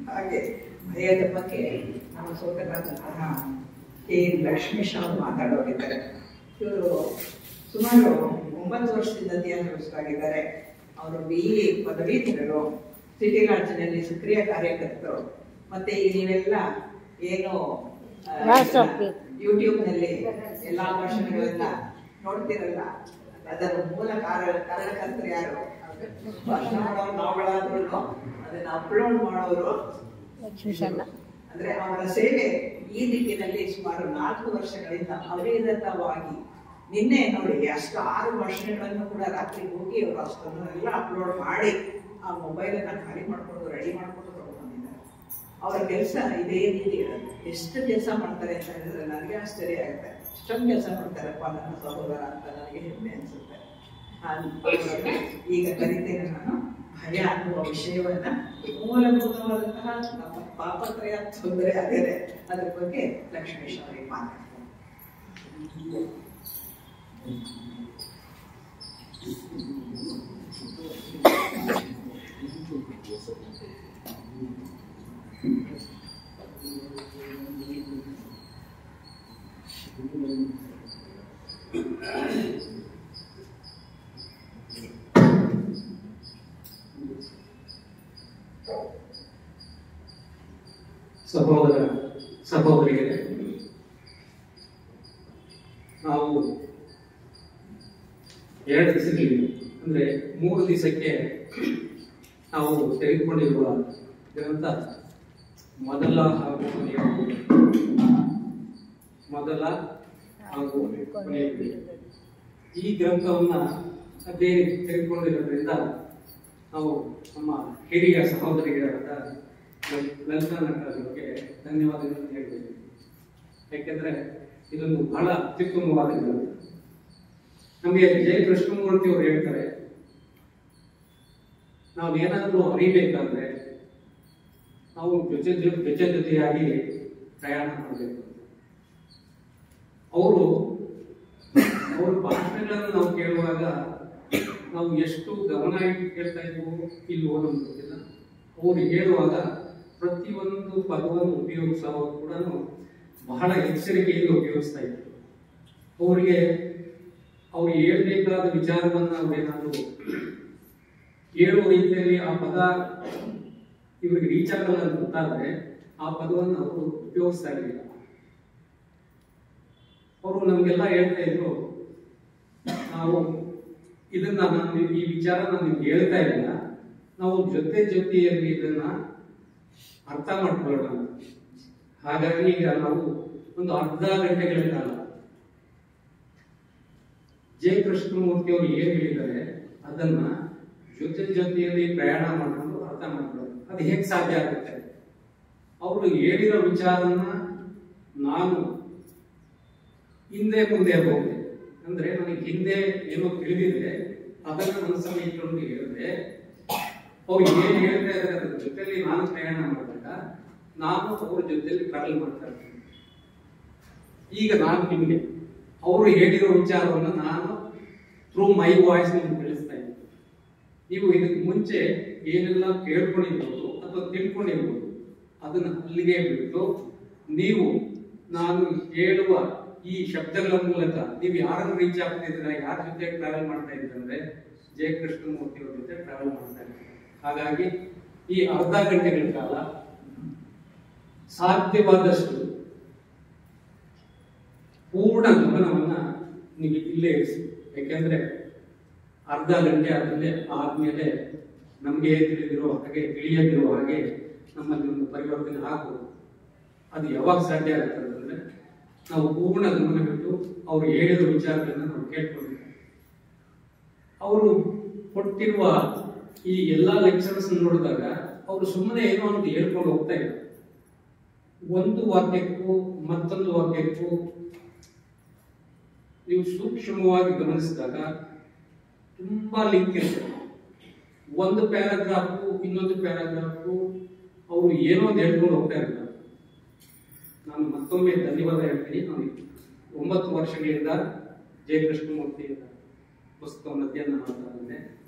ಹಾಗೆ ಭಯದ ಬಗ್ಗೆ ನಮ್ಮ ಸೋದರರಾದಂತಹ ಕೆ ಲಕ್ಷ್ಮೀಶ್ ಅವರು ಮಾತಾಡೋಗಿದ್ದಾರೆ. ಇವರು ಸುಮಾರು 9 ವರ್ಷದಿಂದ ಧ್ಯಾನವಾಗಿದ್ದಾರೆ. ಅವರು BE ಪದವೀಧರರು, ಸಿಟಿ ಲಾಡ್ಜ್ನಲ್ಲಿ ಸಕ್ರಿಯ ಕಾರ್ಯಕರ್ತರು. ಮತ್ತೆ ಈ ನೀವೆಲ್ಲ ಏನು ಯೂಟ್ಯೂಬ್ನಲ್ಲಿ ಎಲ್ಲಾ ಭಾಷಣಗಳೆಲ್ಲ ನೋಡ್ತಿರಲ್ಲ, ಅದರ ಮೂಲ ಕಾರಣಕರ್ತರು ಯಾರು? ಭಾಷಣ ಮಾಡೋರು ನಾವುಗಳಾದ್ರೂ ಅದನ್ನ ಅಪ್ಲೋಡ್ ಮಾಡೋರು ಅಂದ್ರೆ ಅವರ ಸೇವೆ ಈ ದಿಕ್ಕಿನಲ್ಲಿ ಸುಮಾರು 4 ವರ್ಷಗಳಿಂದ ಅವಿರತವಾಗಿ. ನಿನ್ನೆ ನೋಡಿ ಅಷ್ಟು 6 ಭಾಷಣಗಳನ್ನು ಕೂಡ ರಾತ್ರಿ ಹೋಗಿ ಅವರು ಅಷ್ಟನ್ನೆಲ್ಲ ಅಪ್ಲೋಡ್ ಮಾಡಿ ಆ ಮೊಬೈಲನ್ನ ಖಾಲಿ ಮಾಡ್ಕೊಂಡು ರೆಡಿ ಮಾಡ್ಕೊಂಡು ತಗೊಂಡಿದ್ದಾರೆ. ಅವರ ಕೆಲಸ ಇದೇ ರೀತಿ ಇರುತ್ತೆ. ಎಷ್ಟು ಕೆಲಸ ಮಾಡ್ತಾರೆ ಅಂತ ಹೇಳಿದ್ರೆ ನನಗೆ ಆಶ್ಚರ್ಯ ಆಗುತ್ತೆ. ಇಷ್ಟೊಂದು ಕೆಲಸ ಮಾಡ್ತಾರಪ್ಪ ನನ್ನ ಸಹೋದರ ಅಂತ ನನಗೆ ಹೆಮ್ಮೆ ಅನ್ಸುತ್ತೆ. ಈಗ ಕರಿತೇನೆ ನಾನು ಭಯ ಅನ್ನುವ ವಿಷಯವನ್ನ ಮೂಲಭೂತವಾದಂತಹ ನಮ್ಮ ಪಾಪತ್ರಯ ತೊಂದರೆ ಆಗಿದೆ. ಅದ್ರ ಬಗ್ಗೆ ಲಕ್ಷ್ಮೀಶ್ ಅವರಿಗೆ ಮಾತಾಡ್ತಾರೆ. ಸಹೋದರ ಸಹೋದರಿಯರೇ, ನಾವು 2 ದಿವಸದಲ್ಲಿ ಅಂದ್ರೆ 3 ದಿವಸಕ್ಕೆ ನಾವು ತೆಗೆದುಕೊಂಡಿರುವ ಗ್ರಂಥ ಮೊದಲ ಹಾಗೂ ಕೊನೆಯ. ಈ ಗ್ರಂಥವನ್ನ ಅಧ್ಯಯನ ತೆಗೆದುಕೊಂಡಿರೋದ್ರಿಂದ ನಾವು ನಮ್ಮ ಹಿರಿಯ ಸಹೋದರಿಯರಾದ ಲಲಿತಾ ನಟರಾಜರಿಗೆ ಧನ್ಯವಾದಗಳನ್ನು ಹೇಳ್ತೇವೆ. ಯಾಕೆಂದ್ರೆ ಇದೊಂದು ಬಹಳ ಅತ್ಯುತ್ತಮವಾದ ಗ್ರಂಥ. ನಮಗೆ ಜೆ ಕೃಷ್ಣಮೂರ್ತಿ ಅವರು ಹೇಳ್ತಾರೆ, ನಾವೇನಾದ್ರೂ ಅರಿಬೇಕಾದ್ರೆ ನಾವು ಜೊತೆಯಾಗಿ ಪ್ರಯಾಣ ಮಾಡಬೇಕು. ಅವರು ಭಾಷಣಗಳನ್ನು ನಾವು ಕೇಳುವಾಗ ನಾವು ಎಷ್ಟು ಗಮನ ಇಟ್ಟು ಕೇಳ್ತಾ ಇದ್ವು ಇಲ್ವೋ ನಮ್ಗೆ ಗೊತ್ತಿಲ್ಲ. ಅವರು ಹೇಳುವಾಗ ಪ್ರತಿಯೊಂದು ಪದವನ್ನು ಉಪಯೋಗಿಸುವಾಗ ಕೂಡ ಬಹಳ ಎಚ್ಚರಿಕೆಯಿಂದ ಉಪಯೋಗಿಸ್ತಾ ಇದ್ರು. ಅವ್ರು ಹೇಳ್ಬೇಕಾದ ವಿಚಾರವನ್ನ ನಾವೇನಾದ್ರು ಹೇಳುವ ರೀತಿಯಲ್ಲಿ ಆ ಪದ ಇವರಿಗೆ ರೀಚ್ ಆಗಲ್ಲ ಅಂತ ಗೊತ್ತಾದ್ರೆ ಆ ಪದವನ್ನು ಅವರು ಉಪಯೋಗಿಸ್ತಾ ಇರಲಿಲ್ಲ. ಅವರು ನಮ್ಗೆಲ್ಲ ಹೇಳ್ತಾ ಇದ್ರು, ನಾವು ಈ ವಿಚಾರ ನಾನು ನಿಮ್ಗೆ ಹೇಳ್ತಾ ಇಲ್ಲ, ನಾವು ಜೊತೆಯಲ್ಲಿ ಇದನ್ನ ಅರ್ಥ ಮಾಡ್ಕೊಳ್ಳೋಣ. ಹಾಗಾಗಿ ಈಗ ನಾವು ಒಂದು ಅರ್ಧ ಗಂಟೆಗಳ ಕಾಲ ಜೆ ಕೃಷ್ಣಮೂರ್ತಿ ಅವರು ಏನ್ ಹೇಳಿದ್ದಾರೆ ಅದನ್ನ ಜೊತೆಯಲ್ಲಿ ಪ್ರಯಾಣ ಮಾಡ್ಕೊಂಡು ಅರ್ಥ ಮಾಡ್ಕೊಳ್ಳೋದು. ಅದು ಹೇಗೆ ಸಾಧ್ಯ ಆಗುತ್ತೆ? ಅವರು ಹೇಳಿರೋ ವಿಚಾರನ ನಾನು ಹಿಂದೆ ಮುಂದೆ ಹೋಗಿದೆ ಅಂದ್ರೆ ನನಗೆ ಹಿಂದೆ ಏನೋ ತಿಳಿದಿದೆ ಅದನ್ನ ಮನಸ್ಸಲ್ಲಿ ಇಟ್ಕೊಂಡು ಹೇಳಿದ್ರೆ ಅವ್ರು ಏನ್ ಹೇಳ್ತಾ ಇದ್ದಾರೆ ಅದ್ರ ಜೊತೆಲಿ ನಾನು ಪ್ರಯಾಣ ಮಾಡಿದಾಗ ನಾನು ಅವ್ರ ಜೊತೆಲಿ ಟ್ರಾವೆಲ್ ಮಾಡ್ತಾ ಇರ್ತೀನಿ. ಈಗ ನಾನು ನಿಮಗೆ ಅವರು ಹೇಳಿರೋ ವಿಚಾರವನ್ನು ನಾನು ಥ್ರೂ ಮೈ ವಾಯ್ಸ್ ನಿಮ್ಗೆ ತಿಳಿಸ್ತಾ ಇದ್ದೀನಿ. ನೀವು ಇದಕ್ಕೆ ಮುಂಚೆ ಏನೆಲ್ಲ ಕೇಳ್ಕೊಂಡಿರ್ಬೋದು ಅಥವಾ ತಿಳ್ಕೊಂಡಿರ್ಬೋದು ಅದನ್ನ ಅಲ್ಲಿಗೆ ಬಿಟ್ಟು ನೀವು ನಾನು ಹೇಳುವ ಈ ಶಬ್ದಗಳ ಮೂಲಕ ನೀವು ಯಾರನ್ನು ರೀಚ್ ಆಗ್ತಿದ್ದೀರ, ಯಾರ ಜೊತೆ ಟ್ರಾವೆಲ್ ಮಾಡ್ತಾ ಇದ್ದೀರ ಅಂದ್ರೆ ಜೆ ಕೃಷ್ಣಮೂರ್ತಿ ಅವ್ರ ಜೊತೆ ಟ್ರಾವೆಲ್ ಮಾಡ್ತಾ ಇದ್ದೀರ. ಹಾಗಾಗಿ ಈ ಅರ್ಧ ಗಂಟೆಗಳ ಕಾಲ ಸಾಧ್ಯವಾದಷ್ಟು ಪೂರ್ಣ ಗಮನವನ್ನ ನೀವು ಇಲ್ಲೇ ಇರಿಸಿ. ಯಾಕೆಂದ್ರೆ ಅರ್ಧ ಗಂಟೆ ಆದ್ಮೇಲೆ ನಮ್ಗೆ ತಿಳಿಯದಿರೋ ಹಾಗೆ ನಮ್ಮಲ್ಲಿ ಒಂದು ಪರಿವರ್ತನೆ ಆಗ್ಬೋದು. ಅದು ಯಾವಾಗ ಸಾಧ್ಯ ಆಗ್ತದೆ ಅಂದ್ರೆ ನಾವು ಪೂರ್ಣ ಗಮನ ಬಿಟ್ಟು ಅವ್ರು ಹೇಳಿರೋ ವಿಚಾರಗಳನ್ನ ನಾವು ಕೇಳ್ಕೊಂಡಿದ್ದೇವೆ. ಅವರು ಕೊಟ್ಟಿರುವ ಈ ಎಲ್ಲಾ ಲೆಕ್ಚರ್ಸ್ ನೋಡಿದಾಗ ಅವರು ಸುಮ್ಮನೆ ಏನೋ ಅಂತ ಹೇಳ್ಕೊಂಡು ಹೋಗ್ತಾ ಇಲ್ಲ. ಒಂದು ವಾಕ್ಯಕ್ಕೂ ಮತ್ತೊಂದು ವಾಕ್ಯಕ್ಕೂ ನೀವು ಸೂಕ್ಷ್ಮವಾಗಿ ಗಮನಿಸಿದಾಗ ತುಂಬಾ ಲಿಂಕ್ ಇರ್ತದೆ. ಒಂದು ಪ್ಯಾರಾಗ್ರಾಫು ಇನ್ನೊಂದು ಪ್ಯಾರಾಗ್ರಾಫು ಅವರು ಏನೋ ಹೇಳ್ಕೊಂಡು ಹೋಗ್ತಾ ಇರ್ತಾರೆ. ನಾನು ಮತ್ತೊಮ್ಮೆ ಧನ್ಯವಾದ ಹೇಳ್ತೀನಿ. ನಾನು 9 ವರ್ಷಗಳಿಂದ ಜೆ ಕೃಷ್ಣಮೂರ್ತಿ ಪುಸ್ತಕವನ್ನು ಅಧ್ಯಯನ ಮಾಡ್ತಾ ಇದ್ದೆ.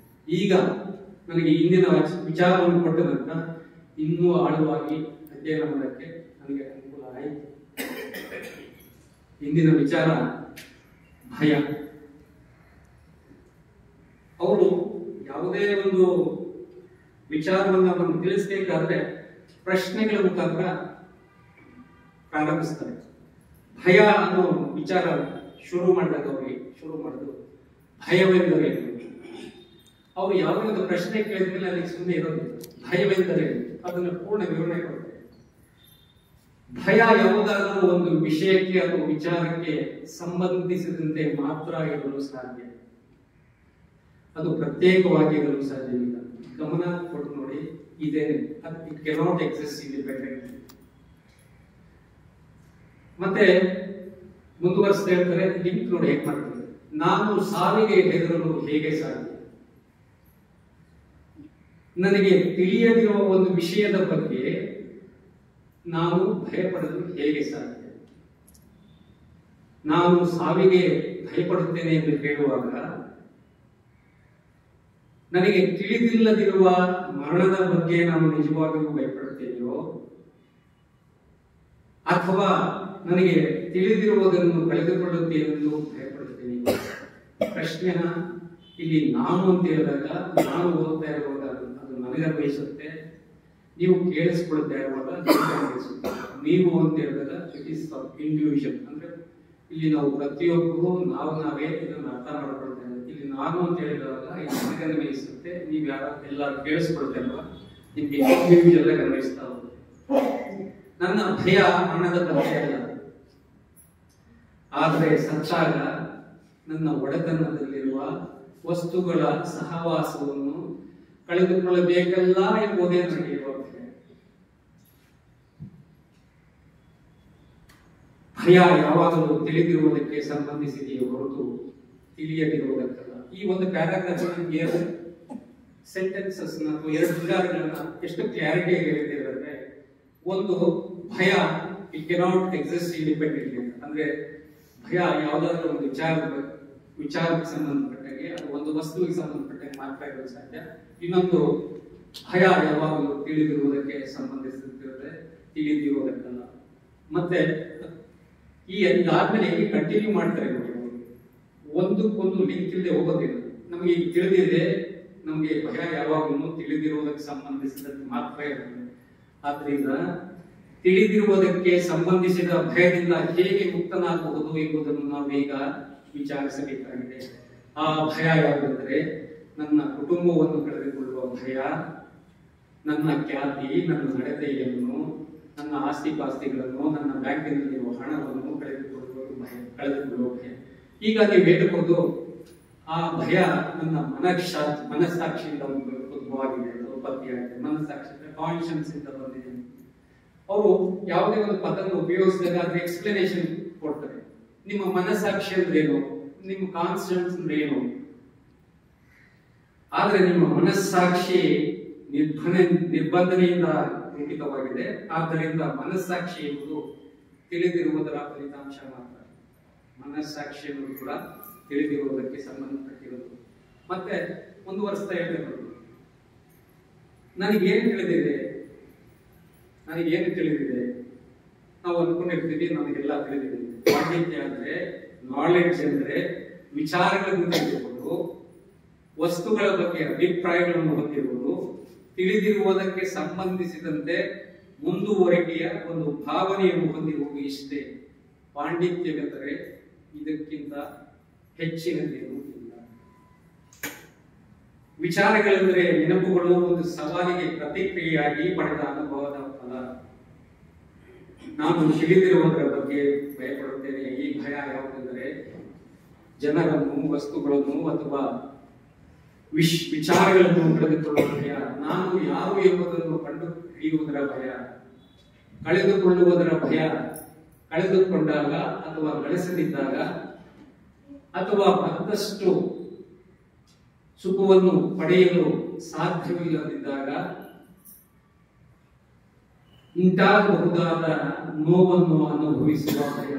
ಈಗ ನನಗೆ ಇಂದಿನ ವಿಚಾರವನ್ನು ಕೊಟ್ಟ ನಂತರ ಇನ್ನೂ ಆಳವಾಗಿ ಅಧ್ಯಯನ ಮಾಡೋಕ್ಕೆ ನನಗೆ ಅನುಕೂಲ ಆಯಿತು. ಇಂದಿನ ವಿಚಾರ ಭಯ. ಅವರು ಯಾವುದೇ ಒಂದು ವಿಚಾರವನ್ನು ನಮಗೆ ತಿಳಿಸಬೇಕಾದ್ರೆ ಪ್ರಶ್ನೆಗಳ ಮುಖಾಂತರ ಪ್ರಾರಂಭಿಸ್ತಾರೆ. ಭಯ ಅನ್ನೋ ವಿಚಾರ ಶುರು ಮಾಡಿದ್ರು ಭಯವೆಂದರೆ ಅವರು ಯಾವುದೇ ಒಂದು ಪ್ರಶ್ನೆ ಕೇಳಿದ್ಮೇಲೆ ಅದಕ್ಕೆ ಸುಮ್ಮನೆ ಇರೋದು. ಭಯವೆಂದರೆ ಅದನ್ನು ಪೂರ್ಣ ವಿವರಣೆ ಕೊಡ್ತಾರೆ. ಭಯ ಯಾವುದಾದರೂ ಒಂದು ವಿಷಯಕ್ಕೆ ಅಥವಾ ವಿಚಾರಕ್ಕೆ ಸಂಬಂಧಿಸಿದಂತೆ ಮಾತ್ರ ಇರಲು ಸಾಧ್ಯ, ಅದು ಪ್ರತ್ಯೇಕವಾಗಿ ಇರಲು ಸಾಧ್ಯವಿಲ್ಲ. ಗಮನ ಕೊಟ್ಟು ನೋಡಿ, ಇದೆ. It cannot exist independent. ಮತ್ತೆ ಮುಂದುವರಿಸ್ತಾ ಹೇಳ್ತಾರೆ, ಲಿಂಕ್ ನೋಡಿ ಹೇಗೆ ಮಾಡ್ತಾರೆ. ನಾನು ಸಾವಿಗೆ ಹೆದರಲು ಹೇಗೆ ಸಾಧ್ಯ? ನನಗೆ ತಿಳಿಯದಿರುವ ಒಂದು ವಿಷಯದ ಬಗ್ಗೆ ನಾನು ಭಯಪಡಲು ಹೇಗೆ ಸಾಧ್ಯ? ನಾನು ಸಾವಿಗೆ ಭಯಪಡುತ್ತೇನೆ ಎಂದು ಹೇಳುವಾಗ ನನಗೆ ತಿಳಿದಿಲ್ಲದಿರುವ ಮರಣದ ಬಗ್ಗೆ ನಾನು ನಿಜವಾಗಿಯೂ ಭಯಪಡುತ್ತೇನೆಯೋ, ಅಥವಾ ನನಗೆ ತಿಳಿದಿರುವುದನ್ನು ಕಳೆದುಕೊಳ್ಳುತ್ತೇನೆಂದು ಭಯಪಡುತ್ತೇನೆಯೋ? ಪ್ರಶ್ನೆನ ಇಲ್ಲಿ ನಾನು ಅಂತ ಹೇಳಿದಾಗ ನಾನು ಓದ್ತಾ ಇರುವಾಗ ಅದು ನನಗೆ ಅನ್ವಯಿಸುತ್ತೆ, ನೀವು ಕೇಳಿಸ್ಕೊಳ್ತಾ ಇರುವಾಗ ಅನ್ವಯಿಸುತ್ತೆ. ನೀವು ಅಂತ ಹೇಳಿದಾಗ ಇಟ್ ಈಸ್ ಇಂಡಿವಿಜುವಲ್. ಅಂದ್ರೆ ಇಲ್ಲಿ ನಾವು ಪ್ರತಿಯೊಬ್ಬರು ನಾವೇ ಇದನ್ನು ಅರ್ಥ ಮಾಡ್ಕೊಳ್ತಾ ಇದ್ದೀವಿ. ಇಲ್ಲಿ ನಾನು ಅಂತ ಹೇಳಿದಾಗ ಇದು ನನಗೆ ಅನ್ವಯಿಸುತ್ತೆ, ನೀವು ಎಲ್ಲರೂ ಕೇಳಿಸ್ಕೊಳ್ತಾ ಇರುವ ನಿಮ್ಗೆ ಇಂಡಿವಿಜುವಲ್ ಆಗಿ ಅನ್ವಯಿಸ್ತಾ ಹೋಗುತ್ತೆ. ನನ್ನ ಭಯ ಹಣದ ಬಗ್ಗೆ ಅಲ್ಲ, ಆದರೆ ಸತ್ತಾಗ ನನ್ನ ಒಡೆತನದಲ್ಲಿರುವ ವಸ್ತುಗಳ ಸಹವಾಸವನ್ನು ಕಳೆದುಕೊಳ್ಳಬೇಕಲ್ಲ ಎಂಬುದೇ ನನಗೆ ಇರುವ ಭಯ. ಭಯ ಯಾವಾಗಲೂ ತಿಳಿದಿರುವುದಕ್ಕೆ ಸಂಬಂಧಿಸಿದೆಯೇ ಹೊರತು ತಿಳಿಯದಿರುವುದಕ್ಕಲ್ಲ. ಈ ಒಂದು ಪ್ಯಾರಾಗ್ರಾಫ್ ಎರಡು ಸೆಂಟೆನ್ಸಸ್ ಅಥವಾ ಎರಡು ವಿಚಾರಗಳನ್ನ ಎಷ್ಟು ಕ್ಲಾರಿಟಿಯಾಗಿ ಹೇಳಿದ್ರೆ, ಒಂದು ಭಯ ಇಟ್ ಕೆನಾಟ್ ಎಕ್ಸಿಸ್ಟ್ ಇಂಡಿಪೆಂಡೆಂಟ್ಲಿ. ಅಂದ್ರೆ ಭಯ ಯಾವುದಾದ್ರೂ ಒಂದು ವಿಚಾರಕ್ಕೆ ಸಂಬಂಧಪಟ್ಟಾಗೆ, ಅದು ಒಂದು ವಸ್ತುವಿಗೆ ಸಂಬಂಧಪಟ್ಟಾಗೆ ಮಾತ್ರ ಇರಲು ಸಾಧ್ಯ. ಇನ್ನೊಂದು ಭಯ ಯಾವಾಗಲೂ ತಿಳಿದಿರುವುದಕ್ಕೆ ಸಂಬಂಧಿಸಿರುತ್ತದೆ, ತಿಳಿದಿರುವುದಕ್ಕಲ್ಲ. ಮತ್ತೆ ಈ ಇದಾದ್ಮೇಲೆ ಕಂಟಿನ್ಯೂ ಮಾಡ್ತಾರೆ ನೋಡಿ, ಒಂದಕ್ಕೊಂದು ಲಿಂಕ್ ಇಲ್ಲದೆ ಹೋಗೋದಿಲ್ಲ. ನಮಗೆ ಈಗ ತಿಳಿದಿದೆ, ನಮಗೆ ಭಯ ಯಾವಾಗಲೂ ತಿಳಿದಿರುವುದಕ್ಕೆ ಸಂಬಂಧಿಸಿದಂತೆ ಮಾತ್ರ ಇರುತ್ತದೆ. ಆದ್ರಿಂದ ತಿಳಿದಿರುವುದಕ್ಕೆ ಸಂಬಂಧಿಸಿದ ಭಯದಿಂದ ಹೇಗೆ ಮುಕ್ತನಾಗಬಹುದು ಎಂಬುದನ್ನು ನಾವೀಗ ವಿಚಾರಿಸಬೇಕಾಗಿದೆ. ಆ ಭಯ ಯಾವುದೆಂದರೆ ನನ್ನ ಕುಟುಂಬವನ್ನು ಕಳೆದುಕೊಳ್ಳುವ ಭಯ, ನನ್ನ ಖ್ಯಾತಿ, ನನ್ನ ನಡತೆಯನ್ನು, ನನ್ನ ಆಸ್ತಿ ಪಾಸ್ತಿಗಳನ್ನು, ನನ್ನ ಬ್ಯಾಂಕಿನಲ್ಲಿರುವ ಹಣವನ್ನು ಕಳೆದುಕೊಳ್ಳುವ ಭಯ. ಈಗ ನೀವು ಹೇಳ್ಬೋದು, ಆ ಭಯ ನನ್ನ ಮನಸ್ಸಾಕ್ಷಿಯಿಂದ ಉದ್ಭವವಾಗಿದೆ, ಉತ್ಪತ್ತಿಯಾಗಿದೆ. ಮನಸ್ಸಾಕ್ಷಿ ಕಾನ್ಶಿಯನ್ಸ್ ಇಂದ ಬಂದಿದೆ. ಅವರು ಯಾವುದೇ ಒಂದು ಪದವನ್ನು ಉಪಯೋಗಿಸಿದಾಗ ಅದ್ರ ಎಕ್ಸ್ಪ್ಲನೇಷನ್ ಕೊಡ್ತಾರೆ. ನಿಮ್ಮ ಮನಸ್ಸಾಕ್ಷಿ ಅಂದ್ರೆ ಏನು, ನಿಮ್ಮ ಕಾನ್ಶಿಯನ್ಸ್ ಅಂದ್ರೆ ಏನು? ಆದ್ರೆ ನಿಮ್ಮ ಮನಸ್ಸಾಕ್ಷಿ ನಿರ್ಬಂಧನೆಯಿಂದ ರೂಪಿತವಾಗಿದೆ. ಆದ್ದರಿಂದ ಮನಸ್ಸಾಕ್ಷಿ ಎಂಬುದು ತಿಳಿದಿರುವುದರ ಫಲಿತಾಂಶ ಮಾತ್ರ. ಮನಸ್ಸಾಕ್ಷಿ ಎಂಬುದು ಕೂಡ ತಿಳಿದಿರುವುದಕ್ಕೆ ಸಂಬಂಧಪಟ್ಟಿರುವುದು. ಮತ್ತೆ ಮುಂದುವರಿಸ್ತಾ ಹೇಳ್ತೇನೆ, ನನಗೇನು ತಿಳಿದಿದೆ? ನಾವು ಅಂದ್ಕೊಂಡಿರ್ತೀವಿ ನಮಗೆಲ್ಲ ತಿಳಿದಿದೆ. ಪಾಂಡಿತ್ಯ ಅಂದ್ರೆ, ನಾಲೆಡ್ಜ್ ಅಂದ್ರೆ ವಿಚಾರಗಳನ್ನು ತಿಳಿದುಕೊಂಡು ವಸ್ತುಗಳ ಬಗ್ಗೆ ಅಭಿಪ್ರಾಯಗಳನ್ನು ಹೊಂದಿರುವುದು, ತಿಳಿದಿರುವುದಕ್ಕೆ ಸಂಬಂಧಿಸಿದಂತೆ ಮುಂದುವರಿಕೆಯ ಒಂದು ಭಾವನೆಯನ್ನು ಹೊಂದಿರುವುದು. ಇಷ್ಟೇ ಪಾಂಡಿತ್ಯವೆಂದರೆ. ಇದಕ್ಕಿಂತ ಹೆಚ್ಚಿನದೇನೂ ಇಲ್ಲ. ವಿಚಾರಗಳೆಂದರೆ ನೆನಪುಗಳು, ಒಂದು ಸವಾಲಿಗೆ ಪ್ರತಿಕ್ರಿಯೆಯಾಗಿ ಪಡೆದ ಅನುಭವದ ಫಲ. ನಾನು ತಿಳಿದಿರುವುದರ ಬಗ್ಗೆ ಭಯಪಡುತ್ತೇನೆ. ಈ ಭಯ ಯಾವುದೆಂದರೆ ಜನರನ್ನು, ವಸ್ತುಗಳನ್ನು ಅಥವಾ ವಿಚಾರಗಳನ್ನು ಕಳೆದುಕೊಳ್ಳುವ ಭಯ. ನಾನು ಯಾರು ಎಂಬುದನ್ನು ಕಂಡು ಹಿಡಿಯುವುದರ ಭಯ, ಕಳೆದುಕೊಳ್ಳುವುದರ ಭಯ. ಕಳೆದುಕೊಂಡಾಗ ಅಥವಾ ಗಳಿಸದಿದ್ದಾಗ ಅಥವಾ ಮತ್ತಷ್ಟು ಸುಖವನ್ನು ಪಡೆಯಲು ಸಾಧ್ಯವಿಲ್ಲದಿದ್ದಾಗ ಉಂಟಾಗಬಹುದಾದ ನೋವನ್ನು ಅನುಭವಿಸುವ ಭಯ.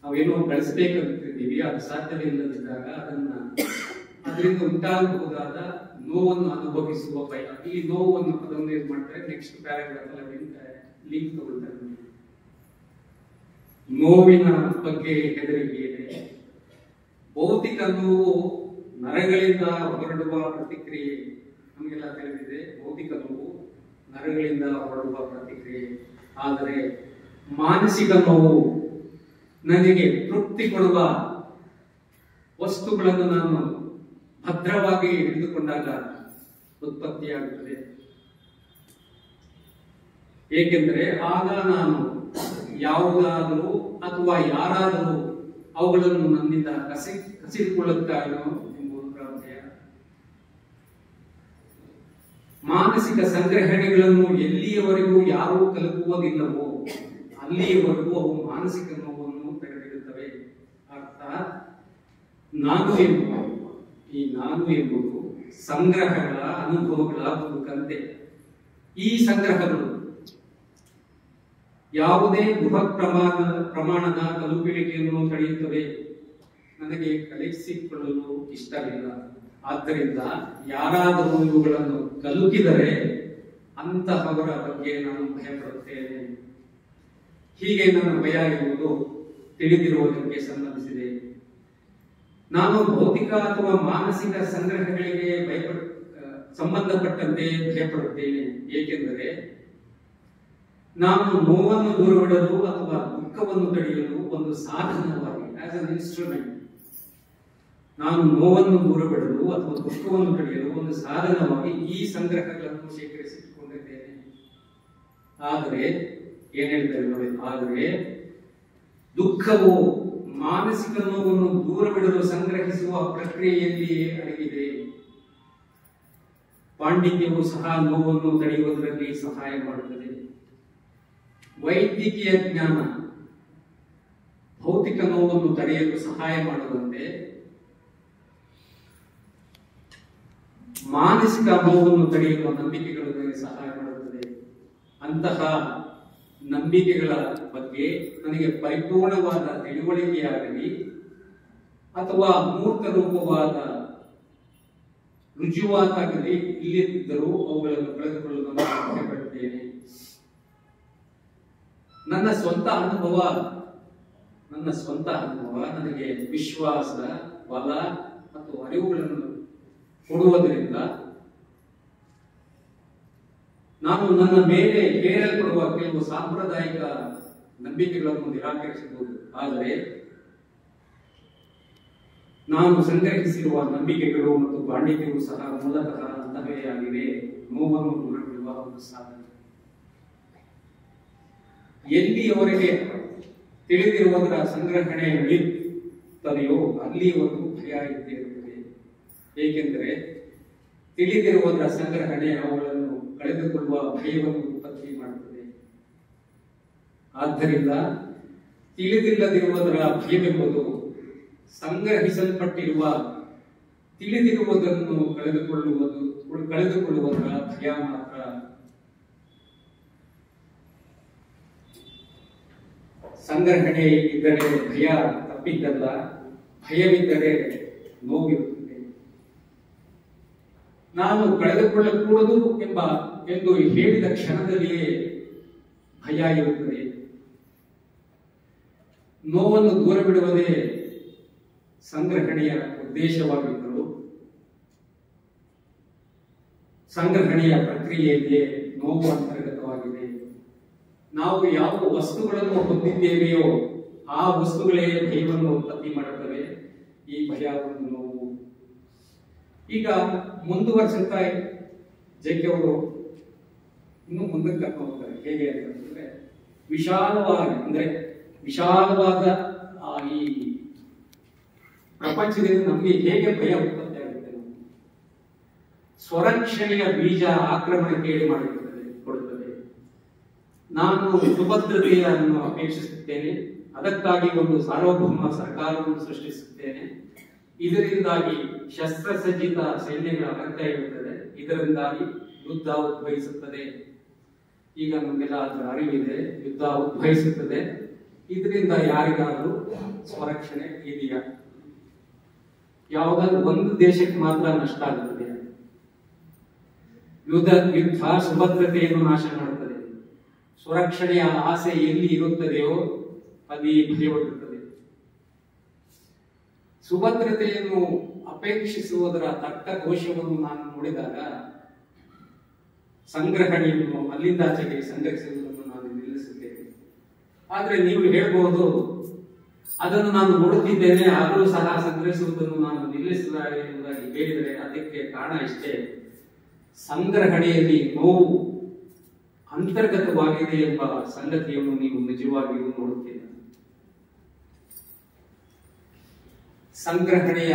ನಾವೇನೋ ಗಳಿಸಬೇಕಂತಿದ್ದೀವಿ, ಅದು ಸಾಧ್ಯವಿಲ್ಲದಿದ್ದಾಗ ಅದನ್ನ ಅದರಿಂದ ಉಂಟಾಗಬಹುದಾದ ನೋವನ್ನು ಅನುಭವಿಸುವ ಭಯ. ಈ ನೋವನ್ನು ಅದನ್ನು ಏನ್ ಮಾಡ್ತಾರೆ, ನೆಕ್ಸ್ಟ್ ಪ್ಯಾರಾಗ್ರಾಫ್ ಅಲ್ಲಿ ಲಿಂಕ್ ತಗೊಳ್ತಾರೆ. ನೋವಿನ ಬಗ್ಗೆ ಹೆದರಿಕೆ ಇದೆ. ಭೌತಿಕ ನೋವು ನರಗಳಿಂದ ಹೊರಡುವ ಪ್ರತಿಕ್ರಿಯೆ, ನಮಗೆಲ್ಲ ತಿಳಿದಿದೆ. ಭೌತಿಕ ನೋವು ನರಗಳಿಂದ ಹೊರಡುವ ಪ್ರತಿಕ್ರಿಯೆ. ಆದರೆ ಮಾನಸಿಕ ನೋವು ನನಗೆ ತೃಪ್ತಿ ಕೊಡುವ ವಸ್ತುಗಳನ್ನು ನಾನು ಭದ್ರವಾಗಿ ಹಿಡಿದುಕೊಂಡಾಗ ಉತ್ಪತ್ತಿಯಾಗುತ್ತದೆ. ಏಕೆಂದರೆ ಆಗ ನಾನು ಯಾವುದಾದರೂ ಅಥವಾ ಯಾರಾದರೂ ಅವುಗಳನ್ನು ನನ್ನಿಂದ ಕಸಿದುಕೊಳ್ಳುತ್ತಾರೋ ಎಂಬುದು ಭಯ. ಮಾನಸಿಕ ಸಂಗ್ರಹಣೆಗಳನ್ನು ಎಲ್ಲಿಯವರೆಗೂ ಯಾರೂ ತಲುಪುವುದಿಲ್ಲವೋ ಅಲ್ಲಿಯವರೆಗೂ ಅವು ಮಾನಸಿಕ ನೋವನ್ನು ತಡೆದಿರುತ್ತವೆ. ಅರ್ಥಾತ್ ನಾನು ಎಂಬುದು ಸಂಗ್ರಹಗಳ ಅನುಭವಗಳ ಒಂದು ಕಂತೆ. ಈ ಸಂಗ್ರಹಗಳು ಯಾವುದೇ ಬೃಹತ್ ಪ್ರಮಾಣದ ತಲುಪುವಿಕೆಯನ್ನು ತಡೆಯುತ್ತವೆ. ನನಗೆ ಕಲಿಸಿಕೊಳ್ಳಲು ಇಷ್ಟವಿಲ್ಲ. ಆದ್ದರಿಂದ ಯಾರಾದರೂ ಇವುಗಳನ್ನು ಕಲುಕಿದರೆ ಅಂತಹವರ ಬಗ್ಗೆ ನಾನು ಭಯಪಡುತ್ತೇನೆ. ಹೀಗೆ ನನ್ನ ಭಯ ಎಂಬುದು ತಿಳಿದಿರುವುದಕ್ಕೆ ಸಂಬಂಧಿಸಿದೆ. ನಾನು ಭೌತಿಕ ಅಥವಾ ಮಾನಸಿಕ ಸಂಗ್ರಹಗಳಿಗೆ ಸಂಬಂಧಪಟ್ಟಂತೆ ಭಯಪಡುತ್ತೇನೆ. ಏಕೆಂದರೆ ನಾನು ನೋವನ್ನು ದೂರವಿಡಲು ಅಥವಾ ದುಃಖವನ್ನು ತಡೆಯಲು ಒಂದು ಸಾಧನವಾಗಿ, ಆಸ್ ಅನ್ ಇನ್ಸ್ಟ್ರೂಮೆಂಟ್, ನಾನು ನೋವನ್ನು ದೂರವಿಡಲು ಅಥವಾ ದುಃಖವನ್ನು ತಡೆಯಲು ಒಂದು ಸಾಧನವಾಗಿ ಈ ಸಂಗ್ರಹಗಳನ್ನು ಶೇಖರಿಸಿಕೊಂಡಿದ್ದೇನೆ. ಆದರೆ ಏನ್ ಹೇಳ್ತಾರೆ ನೋಡಿ, ಆದರೆ ದುಃಖವು ಮಾನಸಿಕ ನೋವನ್ನು ದೂರವಿಡಲು ಸಂಗ್ರಹಿಸುವ ಪ್ರಕ್ರಿಯೆಯಲ್ಲಿಯೇ ಅಡಗಿದೆ. ಪಾಂಡಿತ್ಯವು ಸಹ ನೋವನ್ನು ತಡೆಯುವುದರಲ್ಲಿ ಸಹಾಯ ಮಾಡುತ್ತದೆ. ವೈದ್ಯಕೀಯ ಜ್ಞಾನ ಭೌತಿಕ ನೋವನ್ನು ತಡೆಯಲು ಸಹಾಯ ಮಾಡುವಂತೆ ಮಾನಸಿಕ ನೋವನ್ನು ತಡೆಯುವ ನಂಬಿಕೆಗಳು ನನಗೆ ಸಹಾಯ ಮಾಡುತ್ತದೆ. ಅಂತಹ ನಂಬಿಕೆಗಳ ಬಗ್ಗೆ ನನಗೆ ಪರಿಪೂರ್ಣವಾದ ತಿಳುವಳಿಕೆಯಾಗಲಿ ಅಥವಾ ಮೂರ್ತ ರೂಪವಾದ ರುಜುವಾತಾಗಲಿ ಇಲ್ಲದಿದ್ದರೂ ಅವುಗಳನ್ನು ಕಳೆದುಕೊಳ್ಳಲು ನಾನು ಭಯಪಡುತ್ತೇನೆ. ನನ್ನ ಸ್ವಂತ ಅನುಭವ ನನಗೆ ವಿಶ್ವಾಸ, ಬಲ ಮತ್ತು ಅರಿವುಗಳನ್ನು ಕೊಡುವುದರಿಂದ ನಾನು ನನ್ನ ಮೇಲೆ ಹೇರಲ್ಪಡುವ ಕೆಲವು ಸಾಂಪ್ರದಾಯಿಕ ನಂಬಿಕೆಗಳನ್ನು ನಿರಾಕರಿಸಬಹುದು. ಆದರೆ ನಾನು ಸಂಗ್ರಹಿಸಿರುವ ನಂಬಿಕೆಗಳು ಮತ್ತು ಪಾಂಡಿತ್ಯವು ಸಹ ಮೂಲತಃ ಅಂತವೇ ಆಗಿವೆ. ನೋವನ್ನು ದೂರವಿಡುವ ಒಂದು ಸಾಧನ. ಎಲ್ಲಿಯವರೆಗೆ ತಿಳಿದಿರುವುದರ ಸಂಗ್ರಹಣೆ ನಡೆಯುತ್ತದೆಯೋ ಅಲ್ಲಿಯವರೆಗೂ ಭಯ ಇದ್ದೇ ಇರುತ್ತದೆ. ಏಕೆಂದರೆ ತಿಳಿದಿರುವುದರ ಸಂಗ್ರಹಣೆ ಅವುಗಳನ್ನು ಕಳೆದುಕೊಳ್ಳುವ ಭಯವನ್ನು ಉತ್ಪತ್ತಿ ಮಾಡುತ್ತದೆ. ಆದ್ದರಿಂದ ತಿಳಿದಿಲ್ಲದಿರುವುದರ ಭಯವೆಂಬುದು ಸಂಗ್ರಹಿಸಲ್ಪಟ್ಟಿರುವ ತಿಳಿದಿರುವುದನ್ನು ಕಳೆದುಕೊಳ್ಳುವುದರ ಭಯ ಮಾತ್ರ. ಸಂಗ್ರಹಣೆ ಇದ್ದರೆ ಭಯ ತಪ್ಪಿದ್ದಲ್ಲ, ಭಯವಿದ್ದರೆ ನೋವಿರುತ್ತದೆ. ನಾನು ಕಳೆದುಕೊಳ್ಳಕೂಡದು ಎಂದು ಹೇಳಿದ ಕ್ಷಣದಲ್ಲಿಯೇ ಭಯ ಇರುತ್ತದೆ. ನೋವನ್ನು ದೂರ ಬಿಡುವುದೇ ಸಂಗ್ರಹಣೆಯ ಉದ್ದೇಶವಾಗಿದ್ದರೂ ಸಂಗ್ರಹಣೆಯ ಪ್ರಕ್ರಿಯೆಯಲ್ಲಿ ನೋವು ಅಂತರ್ಗತವಾಗಿದೆ. ನಾವು ಯಾವ ವಸ್ತುಗಳನ್ನು ಹೊಂದಿದ್ದೇವೆಯೋ ಆ ವಸ್ತುಗಳೇ ಭಯವನ್ನು ಉತ್ಪತ್ತಿ ಮಾಡುತ್ತವೆ. ಈ ಭಯ ಒಂದು ನೋವು. ಈಗ ಮುಂದುವರಿಸುತ್ತಾ ಜೆಕೆ ಅವರು ಇನ್ನು ಮುಂದಕ್ಕೆ ಕರ್ಕೊಂಡು ಹೋಗ್ತಾರೆ. ಹೇಗೆ ಅಂತಂದ್ರೆ ವಿಶಾಲವಾದ ಈ ಪ್ರಪಂಚದಿಂದ ನಮಗೆ ಹೇಗೆ ಭಯ ಉತ್ಪತ್ತಿ ಆಗುತ್ತೆ. ಸ್ವರಕ್ಷಣೆಯ ಬೀಜ ಆಕ್ರಮಣಕ್ಕೆ ಏಳು ಕೊಡುತ್ತದೆ. ನಾನು ಸುಭದ್ರತೆಯನ್ನು ಅಪೇಕ್ಷಿಸುತ್ತೇನೆ. ಅದಕ್ಕಾಗಿ ಒಂದು ಸಾರ್ವಭೌಮ ಸರ್ಕಾರವನ್ನು ಸೃಷ್ಟಿಸುತ್ತೇನೆ. ಇದರಿಂದಾಗಿ ಶಸ್ತ್ರಸಜ್ಜಿತ ಸೈನ್ಯಗಳ ಅಗತ್ಯ ಇರುತ್ತದೆ. ಇದರಿಂದಾಗಿ ಯುದ್ಧ ಉದ್ಭವಿಸುತ್ತದೆ. ಈಗ ನಮಗೆಲ್ಲ ಅದರ ಅರಿವಿದೆ. ಯುದ್ಧ ಉದ್ಭವಿಸುತ್ತದೆ. ಇದರಿಂದ ಯಾರಿಗಾದ್ರೂ ಸ್ವರಕ್ಷಣೆ ಇದೆಯಾ? ಯಾವುದಾದ್ರೂ ಒಂದು ದೇಶಕ್ಕೆ ಮಾತ್ರ ನಷ್ಟ ಆಗುತ್ತದೆ. ಯುದ್ಧ ಸುಭದ್ರತೆಯನ್ನು ನಾಶ ಮಾಡುತ್ತದೆ. ಸುರಕ್ಷಣೆಯ ಆಸೆ ಎಲ್ಲಿ ಇರುತ್ತದೆಯೋ ಅಲ್ಲಿ ಭಯವಿರುತ್ತದೆ. ಸುಭದ್ರತೆಯನ್ನು ಅಪೇಕ್ಷಿಸುವುದರ ದಟ್ಟ ದೋಷವನ್ನು ನಾನು ನೋಡಿದಾಗ ಸಂಗ್ರಹಣೆಯನ್ನು ಅಲ್ಲಿಂದಾಚೆಗೆ ಸಂಗ್ರಹಿಸುವುದನ್ನು ನಾನು ನಿಲ್ಲಿಸುತ್ತೇನೆ. ಆದ್ರೆ ನೀವು ಹೇಳ್ಬಹುದು, ಅದನ್ನು ನಾನು ನೋಡುತ್ತಿದ್ದೇನೆ ಆದರೂ ಸಹ ಸಂಗ್ರಹಿಸುವುದನ್ನು ನಾನು ನಿಲ್ಲಿಸಲಾರೆ ಎಂಬುದಾಗಿ ಹೇಳಿದರೆ ಅದಕ್ಕೆ ಕಾರಣ ಇಷ್ಟೇ, ಸಂಗ್ರಹಣೆಯಲ್ಲಿ ನೋವು ಅಂತರ್ಗತವಾಗಿದೆ ಎಂಬ ಸಂಗತಿಯನ್ನು ನೀವು ನಿಜವಾಗಿಯೂ ನೋಡುತ್ತೀರಿ. ಸಂಗ್ರಹಣೆಯ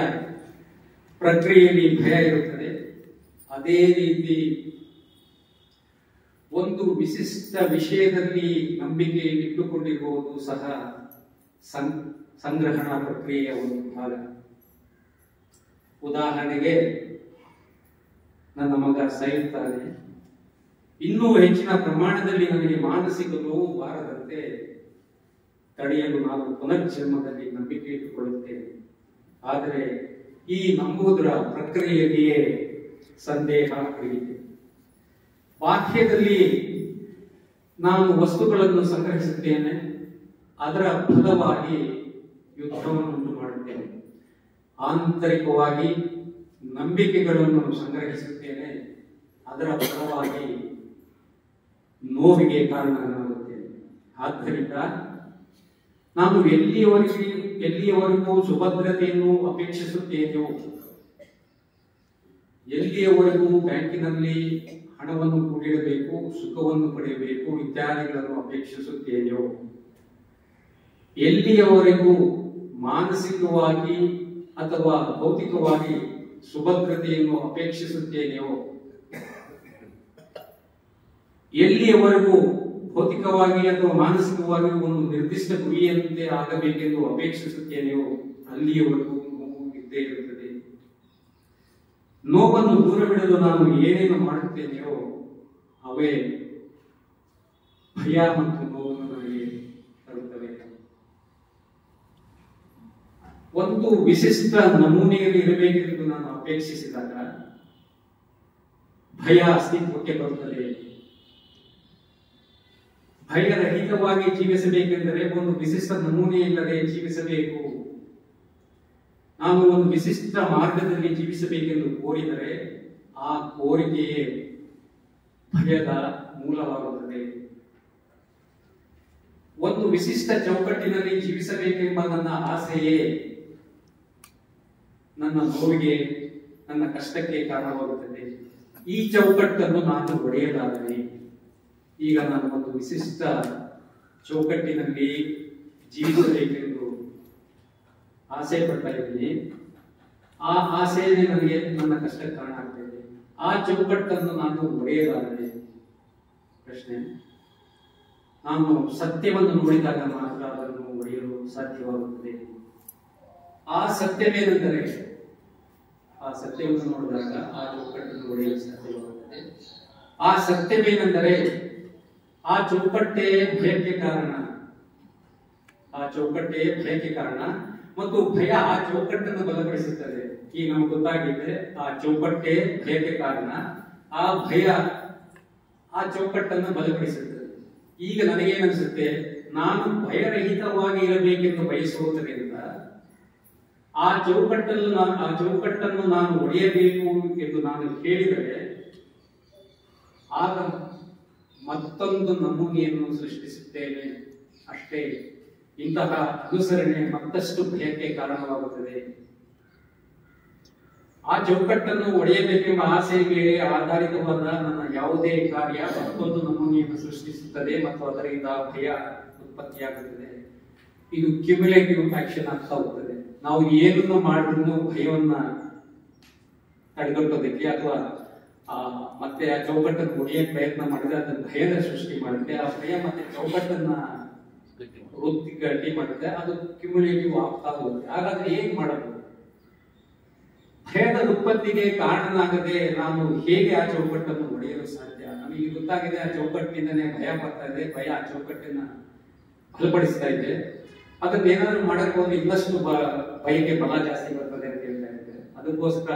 ಪ್ರಕ್ರಿಯೆಯಲ್ಲಿ ಭಯ ಇರುತ್ತದೆ. ಅದೇ ರೀತಿ ಒಂದು ವಿಶಿಷ್ಟ ವಿಷಯದಲ್ಲಿ ನಂಬಿಕೆ ಇಟ್ಟುಕೊಂಡಿರುವುದು ಸಹ ಸಂಗ್ರಹಣಾ ಪ್ರಕ್ರಿಯೆಯ ಒಂದು ಭಾಗ. ಉದಾಹರಣೆಗೆ, ನನ್ನ ಮಗ ಸಾಯುತ್ತಾನೆ, ಇನ್ನೂ ಹೆಚ್ಚಿನ ಪ್ರಮಾಣದಲ್ಲಿ ನನಗೆ ಮಾನಸಿಕ ನೋವು ಬಾರದಂತೆ ತಡೆಯಲು ನಾನು ಪುನರ್ಜನ್ಮದಲ್ಲಿ ನಂಬಿಕೆ ಇಟ್ಟುಕೊಳ್ಳುತ್ತೇನೆ. ಆದರೆ ಈ ನಂಬುವುದರ ಪ್ರಕ್ರಿಯೆಯಲ್ಲಿಯೇ ಸಂದೇಹ ಉಳಿದಿದೆ. ಬಾಹ್ಯದಲ್ಲಿ ನಾನು ವಸ್ತುಗಳನ್ನು ಸಂಗ್ರಹಿಸುತ್ತೇನೆ, ಅದರ ಫಲವಾಗಿ ಯುದ್ಧವನ್ನು ಉಂಟು ಮಾಡುತ್ತೇನೆ. ಆಂತರಿಕವಾಗಿ ನಂಬಿಕೆಗಳನ್ನು ಸಂಗ್ರಹಿಸುತ್ತೇನೆ, ಅದರ ಫಲವಾಗಿ ನೋವಿಗೆ ಕಾರಣನಾಗುತ್ತೇನೆ. ಆದ್ದರಿಂದ ನಾನು ಎಲ್ಲಿಯವರೆಗೂ ಸುಭದ್ರತೆಯನ್ನು ಅಪೇಕ್ಷಿಸುತ್ತೇನೆಯೋ, ಎಲ್ಲಿಯವರೆಗೂ ಬ್ಯಾಂಕಿನಲ್ಲಿ ಹಣವನ್ನು ಕೂಡಿಡಬೇಕು, ಸುಖವನ್ನು ಪಡೆಯಬೇಕು ಇತ್ಯಾದಿಗಳನ್ನು ಅಪೇಕ್ಷಿಸುತ್ತೇನೆಯೋ, ಎಲ್ಲಿಯವರೆಗೂ ಮಾನಸಿಕವಾಗಿ ಅಥವಾ ಭೌತಿಕವಾಗಿ ಸುಭದ್ರತೆಯನ್ನು ಅಪೇಕ್ಷಿಸುತ್ತೇನೆಯೋ, ಎಲ್ಲಿಯವರೆಗೂ ಭೌತಿಕವಾಗಿ ಅಥವಾ ಮಾನಸಿಕವಾಗಿ ಒಂದು ನಿರ್ದಿಷ್ಟ ಗುರಿಯಂತೆ ಆಗಬೇಕೆಂದು ಅಪೇಕ್ಷಿಸುತ್ತೇನೆಯೋ ಅಲ್ಲಿಯವರೆಗೂ ನೋವು ಇದ್ದೇ ಇರುತ್ತದೆ. ನೋವನ್ನು ದೂರವಿಡಲು ನಾನು ಏನೇನು ಮಾಡುತ್ತೇನೆಯೋ ಅವೇ ಭಯ ಮತ್ತು ನೋವನ್ನು ನನಗೆ ತರುತ್ತವೆ. ಒಂದು ವಿಶಿಷ್ಟ ನಮೂನೆಯಲ್ಲಿ ಇರಬೇಕೆಂದು ನಾನು ಅಪೇಕ್ಷಿಸಿದಾಗ ಭಯ ಅಸ್ತಿತ್ವಕ್ಕೆ ಬರುತ್ತದೆ. ಭಯರಹಿತವಾಗಿ ಜೀವಿಸಬೇಕೆಂದರೆ ಒಂದು ವಿಶಿಷ್ಟ ನಮೂನೆಯಿಲ್ಲದೆ ಜೀವಿಸಬೇಕು. ನಾನು ಒಂದು ವಿಶಿಷ್ಟ ಮಾರ್ಗದಲ್ಲಿ ಜೀವಿಸಬೇಕೆಂದು ಕೋರಿದರೆ ಆ ಕೋರಿಕೆಯೇ ಭಯದ ಮೂಲವಾಗುತ್ತದೆ. ಒಂದು ವಿಶಿಷ್ಟ ಚೌಕಟ್ಟಿನಲ್ಲಿ ಜೀವಿಸಬೇಕೆಂಬ ನನ್ನ ಆಸೆಯೇ ನನ್ನ ನೋವಿಗೆ, ನನ್ನ ಕಷ್ಟಕ್ಕೆ ಕಾರಣವಾಗುತ್ತದೆ. ಈ ಚೌಕಟ್ಟನ್ನು ನಾನು ಒಡೆಯಲಾದರೆ, ಈಗ ನಾನು ಒಂದು ವಿಶಿಷ್ಟ ಚೌಕಟ್ಟಿನಲ್ಲಿ ಜೀವಿಸಬೇಕೆಂದು ಆಸೆ ಪಡ್ತಾ ಇದ್ದೀನಿ. ಆ ಆಸೆಯೇ ನನಗೆ ನನ್ನ ಕಷ್ಟಕ್ಕೆ ಕಾರಣ ಆಗ್ತಾ ಇದೆ. ಆ ಚೌಕಟ್ಟನ್ನು ನಾನು ಒಡೆಯಲಾದರೆ, ಪ್ರಶ್ನೆ, ನಾನು ಸತ್ಯವನ್ನು ನೋಡಿದಾಗ ಮಾತ್ರ ಅದನ್ನು ಒಡೆಯಲು ಸಾಧ್ಯವಾಗುತ್ತದೆ. ಆ ಸತ್ಯವೇನೆಂದರೆ, ಆ ಸತ್ಯವನ್ನು ನೋಡಿದಾಗ ಆ ಚೌಕಟ್ಟನ್ನು ಒಡೆಯಲು ಸಾಧ್ಯವಾಗುತ್ತದೆ. ಆ ಸತ್ಯವೇನೆಂದರೆ, ಆ ಚೌಕಟ್ಟೆ ಭಯಕ್ಕೆ ಕಾರಣ. ಆ ಚೌಕಟ್ಟೆ ಭಯಕ್ಕೆ ಕಾರಣ ಮತ್ತು ಭಯ ಆ ಚೌಕಟ್ಟನ್ನು ಬಲಪಡಿಸುತ್ತದೆ. ಈಗ ನಮ್ಗೆ ಗೊತ್ತಾಗಿದೆ, ಆ ಚೌಕಟ್ಟೆ ಭಯಕ್ಕೆ ಕಾರಣ, ಆ ಭಯ ಆ ಚೌಕಟ್ಟನ್ನು ಬಲಪಡಿಸುತ್ತದೆ. ಈಗ ನನಗೇನಿಸುತ್ತೆ, ನಾನು ಭಯರಹಿತವಾಗಿ ಇರಬೇಕೆಂದು ಬಯಸುವುದರಿಂದ ಆ ಚೌಕಟ್ಟನ್ನು ನಾನು ಒಡೆಯಬೇಕು ಎಂದು ನಾನು ಹೇಳಿದರೆ ಆಗ ಮತ್ತೊಂದು ನಮೂನೆಯನ್ನು ಸೃಷ್ಟಿಸುತ್ತೇನೆ ಅಷ್ಟೇ. ಇಂತಹ ಅನುಸರಣೆ ಮತ್ತಷ್ಟು ಭಯಕ್ಕೆ ಕಾರಣವಾಗುತ್ತದೆ. ಆ ಚೌಕಟ್ಟನ್ನು ಒಡೆಯಬೇಕೆಂಬ ಆಸೆಯ ಮೇಲೆ ಆಧಾರಿತವಾದ ನನ್ನ ಯಾವುದೇ ಕಾರ್ಯ ಮತ್ತೊಂದು ನಮೂನೆಯನ್ನು ಸೃಷ್ಟಿಸುತ್ತದೆ ಮತ್ತು ಅದರಿಂದ ಭಯ ಉತ್ಪತ್ತಿಯಾಗುತ್ತದೆ. ಇದು ಕ್ಯುಮ್ಯುಲೇಟಿವ್ ಆಕ್ಷನ್ ಆಗ್ತಾ ಹೋಗುತ್ತದೆ. ನಾವು ಏನನ್ನು ಮಾಡಿದ್ರು ಭಯವನ್ನ ತಡೆಗಟ್ಟೋದಕ್ಕೆ ಅಥವಾ ಮತ್ತೆ ಆ ಚೌಕಟ್ಟನ್ನು ಒಡೆಯಕ್ಕೆ ಪ್ರಯತ್ನ ಮಾಡಿದ್ರೆ ಅದನ್ನ ಭಯದ ಸೃಷ್ಟಿ ಮಾಡುತ್ತೆ. ಆ ಭಯ ಮತ್ತೆ ಚೌಕಟ್ಟನ್ನ ಗಟ್ಟಿ ಮಾಡುತ್ತೆ. ಅದು ಕ್ಯುಮ್ಯುಲೇಟಿವ್ ಆಗ್ತಾ ಹೋಗುತ್ತೆ. ಹಾಗಾದ್ರೆ ಹೇಗೆ ಮಾಡಬಹುದು? ಭಯದ ಉತ್ಪತ್ತಿಗೆ ಕಾರಣನಾಗದೆ ನಾನು ಹೇಗೆ ಆ ಚೌಕಟ್ಟನ್ನು ಒಡೆಯಲು ಸಾಧ್ಯ? ನಮಗೆ ಗೊತ್ತಾಗಿದೆ, ಆ ಚೌಕಟ್ಟಿನಿಂದನೇ ಭಯ ಬರ್ತಾ ಇದೆ, ಭಯ ಆ ಚೌಕಟ್ಟನ್ನ ಬಲಪಡಿಸ್ತಾ ಇದೆ. ಅದನ್ನ ಏನಾದ್ರು ಮಾಡಕ್ ಹೋದ್ರೆ ಇನ್ನಷ್ಟು ಭಯಕ್ಕೆ ಬಲ ಜಾಸ್ತಿ ಬರ್ತದೆ ಅಂತ ಹೇಳ್ತಾ ಇದ್ದಾರೆ. ಅದಕ್ಕೋಸ್ಕರ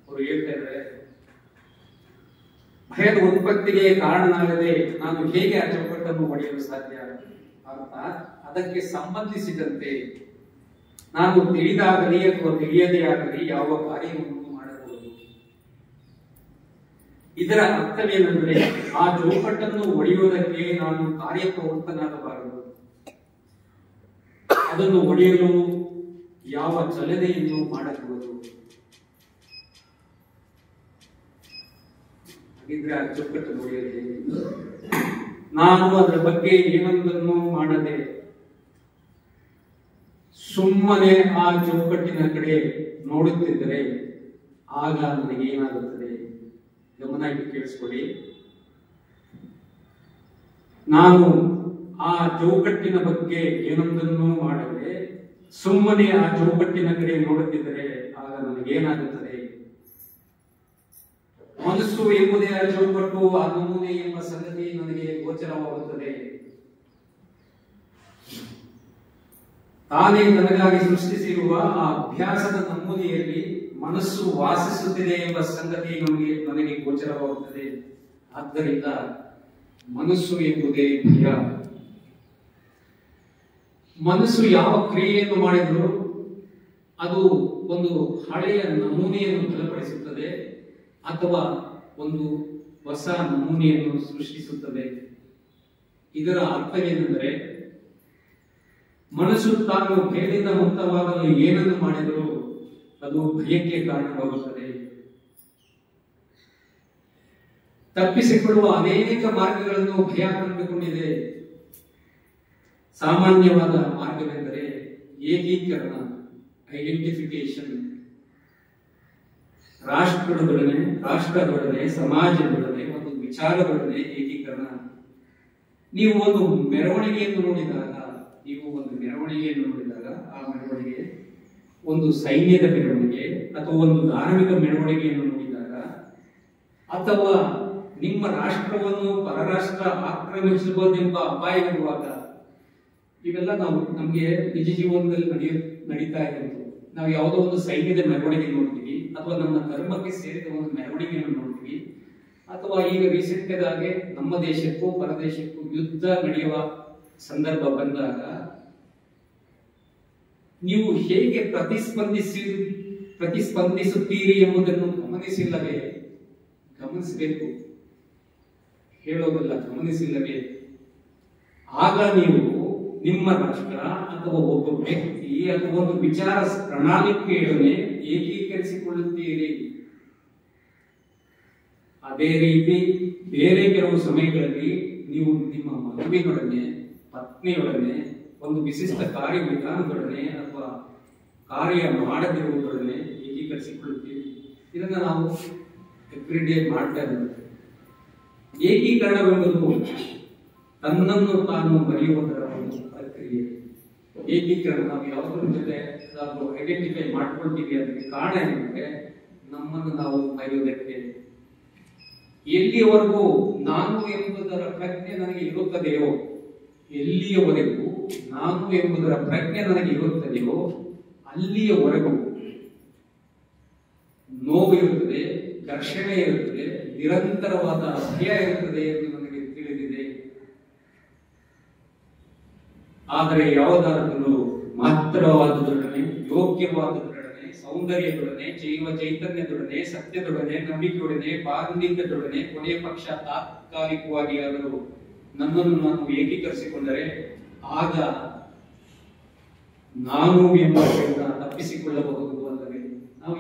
ಅವರು ಹೇಳ್ತಾ ಇದ್ದಾರೆ, ಭಯದ ಉತ್ಪತ್ತಿಗೆ ಕಾರಣನಾಗದೆ ನಾನು ಹೇಗೆ ಆ ಚೌಕಟ್ಟನ್ನು ಒಡೆಯಲು ಸಾಧ್ಯ? ಅರ್ಥಾತ್ ಅದಕ್ಕೆ ಸಂಬಂಧಿಸಿದಂತೆ ನಾನು ತಿಳಿದಾಗಲಿ ಅಥವಾ ತಿಳಿಯದೇ ಆಗಲಿ ಯಾವ ಕಾರ್ಯವನ್ನು ಮಾಡಬಹುದು. ಇದರ ಅರ್ಥವೇನೆಂದರೆ ಆ ಚೌಕಟ್ಟನ್ನು ಒಡೆಯುವುದಕ್ಕೆ ನಾನು ಕಾರ್ಯಪ್ರವೃತ್ತನಾಗಬಾರದು. ಅದನ್ನು ಒಡೆಯಲು ಯಾವ ಚಲನೆಯನ್ನು ಮಾಡಬಹುದು. ಹಾಗಿದ್ರೆ ಆ ಚೌಕಟ್ಟನ್ನು ಒಡೆಯದೆ ನಾನು ಅದರ ಬಗ್ಗೆ ಏನೊಂದನ್ನು ಮಾಡದೆ ಸುಮ್ಮನೆ ಆ ಚೌಕಟ್ಟಿನ ಕಡೆ ನೋಡುತ್ತಿದ್ದರೆ ಆಗ ನನಗೆ ಏನಾಗುತ್ತದೆ? ಗಮನ ಇಟ್ಟು ಕೇಳಿಸ್ಕೊಳ್ಳಿ. ನಾನು ಆ ಚೌಕಟ್ಟಿನ ಬಗ್ಗೆ ಏನೊಂದನ್ನು ಮಾಡದೆ ಸುಮ್ಮನೆ ಆ ಚೌಕಟ್ಟಿನ ಕಡೆ ನೋಡುತ್ತಿದ್ದರೆ ಆಗ ನನಗೇನಾಗುತ್ತದೆ? ಮನಸ್ಸು ಎಂಬುದೇ ಆ ಚೌಕಟ್ಟು, ಆ ನಮೂನೆ ಎಂಬ ಸಂಗತಿ ನನಗೆ ಗೋಚರವಾಗುತ್ತದೆ. ತಾನೇ ತನಗಾಗಿ ಸೃಷ್ಟಿಸಿರುವ ಆ ಅಭ್ಯಾಸದ ನಮೂನೆಯಲ್ಲಿ ಮನಸ್ಸು ವಾಸಿಸುತ್ತಿದೆ ಎಂಬ ಸಂಗತಿ ನನಗೆ ಗೋಚರವಾಗುತ್ತದೆ. ಆದ್ದರಿಂದ ಮನಸ್ಸು ಎಂಬುದೇ ಭಯ. ಮನಸ್ಸು ಯಾವ ಕ್ರಿಯೆಯನ್ನು ಮಾಡಿದರೂ ಅದು ಒಂದು ಹಳೆಯ ನಮೂನೆಯನ್ನು ಬಲಪಡಿಸುತ್ತದೆ ಅಥವಾ ಒಂದು ಹೊಸ ನಮೂನೆಯನ್ನು ಸೃಷ್ಟಿಸುತ್ತದೆ. ಇದರ ಅರ್ಥವೇನೆಂದರೆ ಮನಸ್ಸು ತಾನು ಭಯದಿಂದ ಮುಕ್ತವಾಗಲು ಏನನ್ನು ಮಾಡಿದರೂ ಅದು ಭಯಕ್ಕೆ ಕಾರಣವಾಗುತ್ತದೆ. ತಪ್ಪಿಸಿಕೊಳ್ಳುವ ಅನೇಕ ಮಾರ್ಗಗಳನ್ನು ಭಯ ಕಂಡುಕೊಂಡಿದೆ. ಸಾಮಾನ್ಯವಾದ ಮಾರ್ಗವೆಂದರೆ ಏಕೀಕರಣ, ಐಡೆಂಟಿಫಿಕೇಶನ್. ರಾಷ್ಟ್ರದೊಡನೆ, ಸಮಾಜದೊಡನೆ ಮತ್ತು ವಿಚಾರದೊಡನೆ ಏಕೀಕರಣ. ನೀವು ಒಂದು ಮೆರವಣಿಗೆಯನ್ನು ನೋಡಿದಾಗ ಆ ಮೆರವಣಿಗೆ ಒಂದು ಸೈನ್ಯದ ಮೆರವಣಿಗೆ ಅಥವಾ ಒಂದು ಧಾರ್ಮಿಕ ಮೆರವಣಿಗೆಯನ್ನು ನೋಡಿದಾಗ ಅಥವಾ ನಿಮ್ಮ ರಾಷ್ಟ್ರವನ್ನು ಪರರಾಷ್ಟ್ರ ಆಕ್ರಮಿಸಬಹುದೆಂಬ ಅಪಾಯವಿರುವಾಗ, ಇವೆಲ್ಲ ನಮಗೆ ನಿಜ ಜೀವನದಲ್ಲಿ ನಡೀತಾ ಇರೋದು. ನಾವು ಯಾವುದೋ ಒಂದು ಸೈನ್ಯದ ಮೆರವಣಿಗೆ ನೋಡ್ತೀವಿ ಅಥವಾ ನಮ್ಮ ಧರ್ಮಕ್ಕೆ ಸೇರಿದ ಒಂದು ಮೆರವಣಿಗೆಯನ್ನು ನೋಡ್ತೀವಿ ಅಥವಾ ಈಗ ರೀಸೆಂಟ್ ಆಗಿ ನಮ್ಮ ದೇಶಕ್ಕೂ ಪರದೇಶಕ್ಕೂ ಯುದ್ಧ ನಡೆಯುವ ಸಂದರ್ಭ ಬಂದಾಗ ನೀವು ಹೇಗೆ ಪ್ರತಿಸ್ಪಂದಿಸುತ್ತೀರಿ ಎಂಬುದನ್ನು ಗಮನಿಸಬೇಕು. ಹೇಳೋದಲ್ಲ, ಗಮನಿಸಿಲ್ಲವೇ? ಆಗ ನೀವು ನಿಮ್ಮ ರಾಷ್ಟ್ರ ಅಥವಾ ಒಬ್ಬ ವ್ಯಕ್ತಿ ಅಥವಾ ಒಂದು ವಿಚಾರ ಪ್ರಣಾಳಿಕೆಯೊಡನೆ ಏಕೀಕರಿಸಿಕೊಳ್ಳುತ್ತೀರಿ. ಅದೇ ರೀತಿ ಬೇರೆ ಕೆಲವು ಸಮಯಗಳಲ್ಲಿ ನೀವು ನಿಮ್ಮ ಮಗುವಿನೊಡನೆ, ಪತ್ನಿಯೊಡನೆ, ಒಂದು ವಿಶಿಷ್ಟ ಕಾರ್ಯವಿಧಾನದೊಡನೆ ಅಥವಾ ಕಾರ್ಯ ಮಾಡದಿರುವುದರೊಡನೆ ಏಕೀಕರಿಸಿಕೊಳ್ಳುತ್ತೀರಿ. ಇದನ್ನು ನಾವು ಎವ್ರಿಡೇ ಮಾಡ್ತಾ ಇದ್ದೇವೆ. ಏಕೀಕರಣವೆಂಬುದು ತನ್ನನ್ನು ತಾನು ಮರೆಯುವುದರ ಒಂದು ಪ್ರಕ್ರಿಯೆ. ಏಕೀಕರಣ ನಾವು ಯಾವುದರ ಜೊತೆ ನಾವು ಐಡೆಂಟಿಫೈ ಮಾಡ್ಕೊಳ್ತೀವಿ ಅದಕ್ಕೆ ಕಾರಣ ಏನಂದ್ರೆ ನಮ್ಮನ್ನು ನಾವು ಮರೆಯುವುದಕ್ಕೆ. ಎಲ್ಲಿಯವರೆಗೂ ನಾನು ಎಂಬುದರ ಪ್ರಜ್ಞೆ ನನಗೆ ಇರುತ್ತದೆಯೋ, ಎಲ್ಲಿಯವರೆಗೂ ನಾನು ಎಂಬುದರ ಪ್ರಜ್ಞೆ ನನಗೆ ಇರುತ್ತದೆಯೋ ಅಲ್ಲಿಯವರೆಗೂ ನೋವು ಇರುತ್ತದೆ, ಘರ್ಷಣೆ ಇರುತ್ತದೆ, ನಿರಂತರವಾದ ಭಯ ಇರುತ್ತದೆ ಎಂದು ನನಗೆ ತಿಳಿದಿದೆ. ಆದರೆ ಯಾವುದಾದರೂ ಮಾತ್ರವಾದುದೊಡನೆ, ಯೋಗ್ಯವಾದುದೊಡನೆ, ಸೌಂದರ್ಯದೊಡನೆ, ಜೀವ ಚೈತನ್ಯದೊಡನೆ, ಸತ್ಯದೊಡನೆ, ನಂಬಿಕೆಯೊಡನೆ, ಪಾಂಡಿತ್ಯದೊಡನೆ ಕೊನೆಯ ಪಕ್ಷ ತಾತ್ಕಾಲಿಕವಾಗಿ ಆದರೂ ನನ್ನನ್ನು ನಾನು ಏಕೀಕರಿಸಿಕೊಂಡರೆ ಆಗ ನಾನು ಎಂಬುದರಿಂದ ತಪ್ಪಿಸಿಕೊಳ್ಳಬಹುದು ಅಲ್ಲವೇ? ನಾವು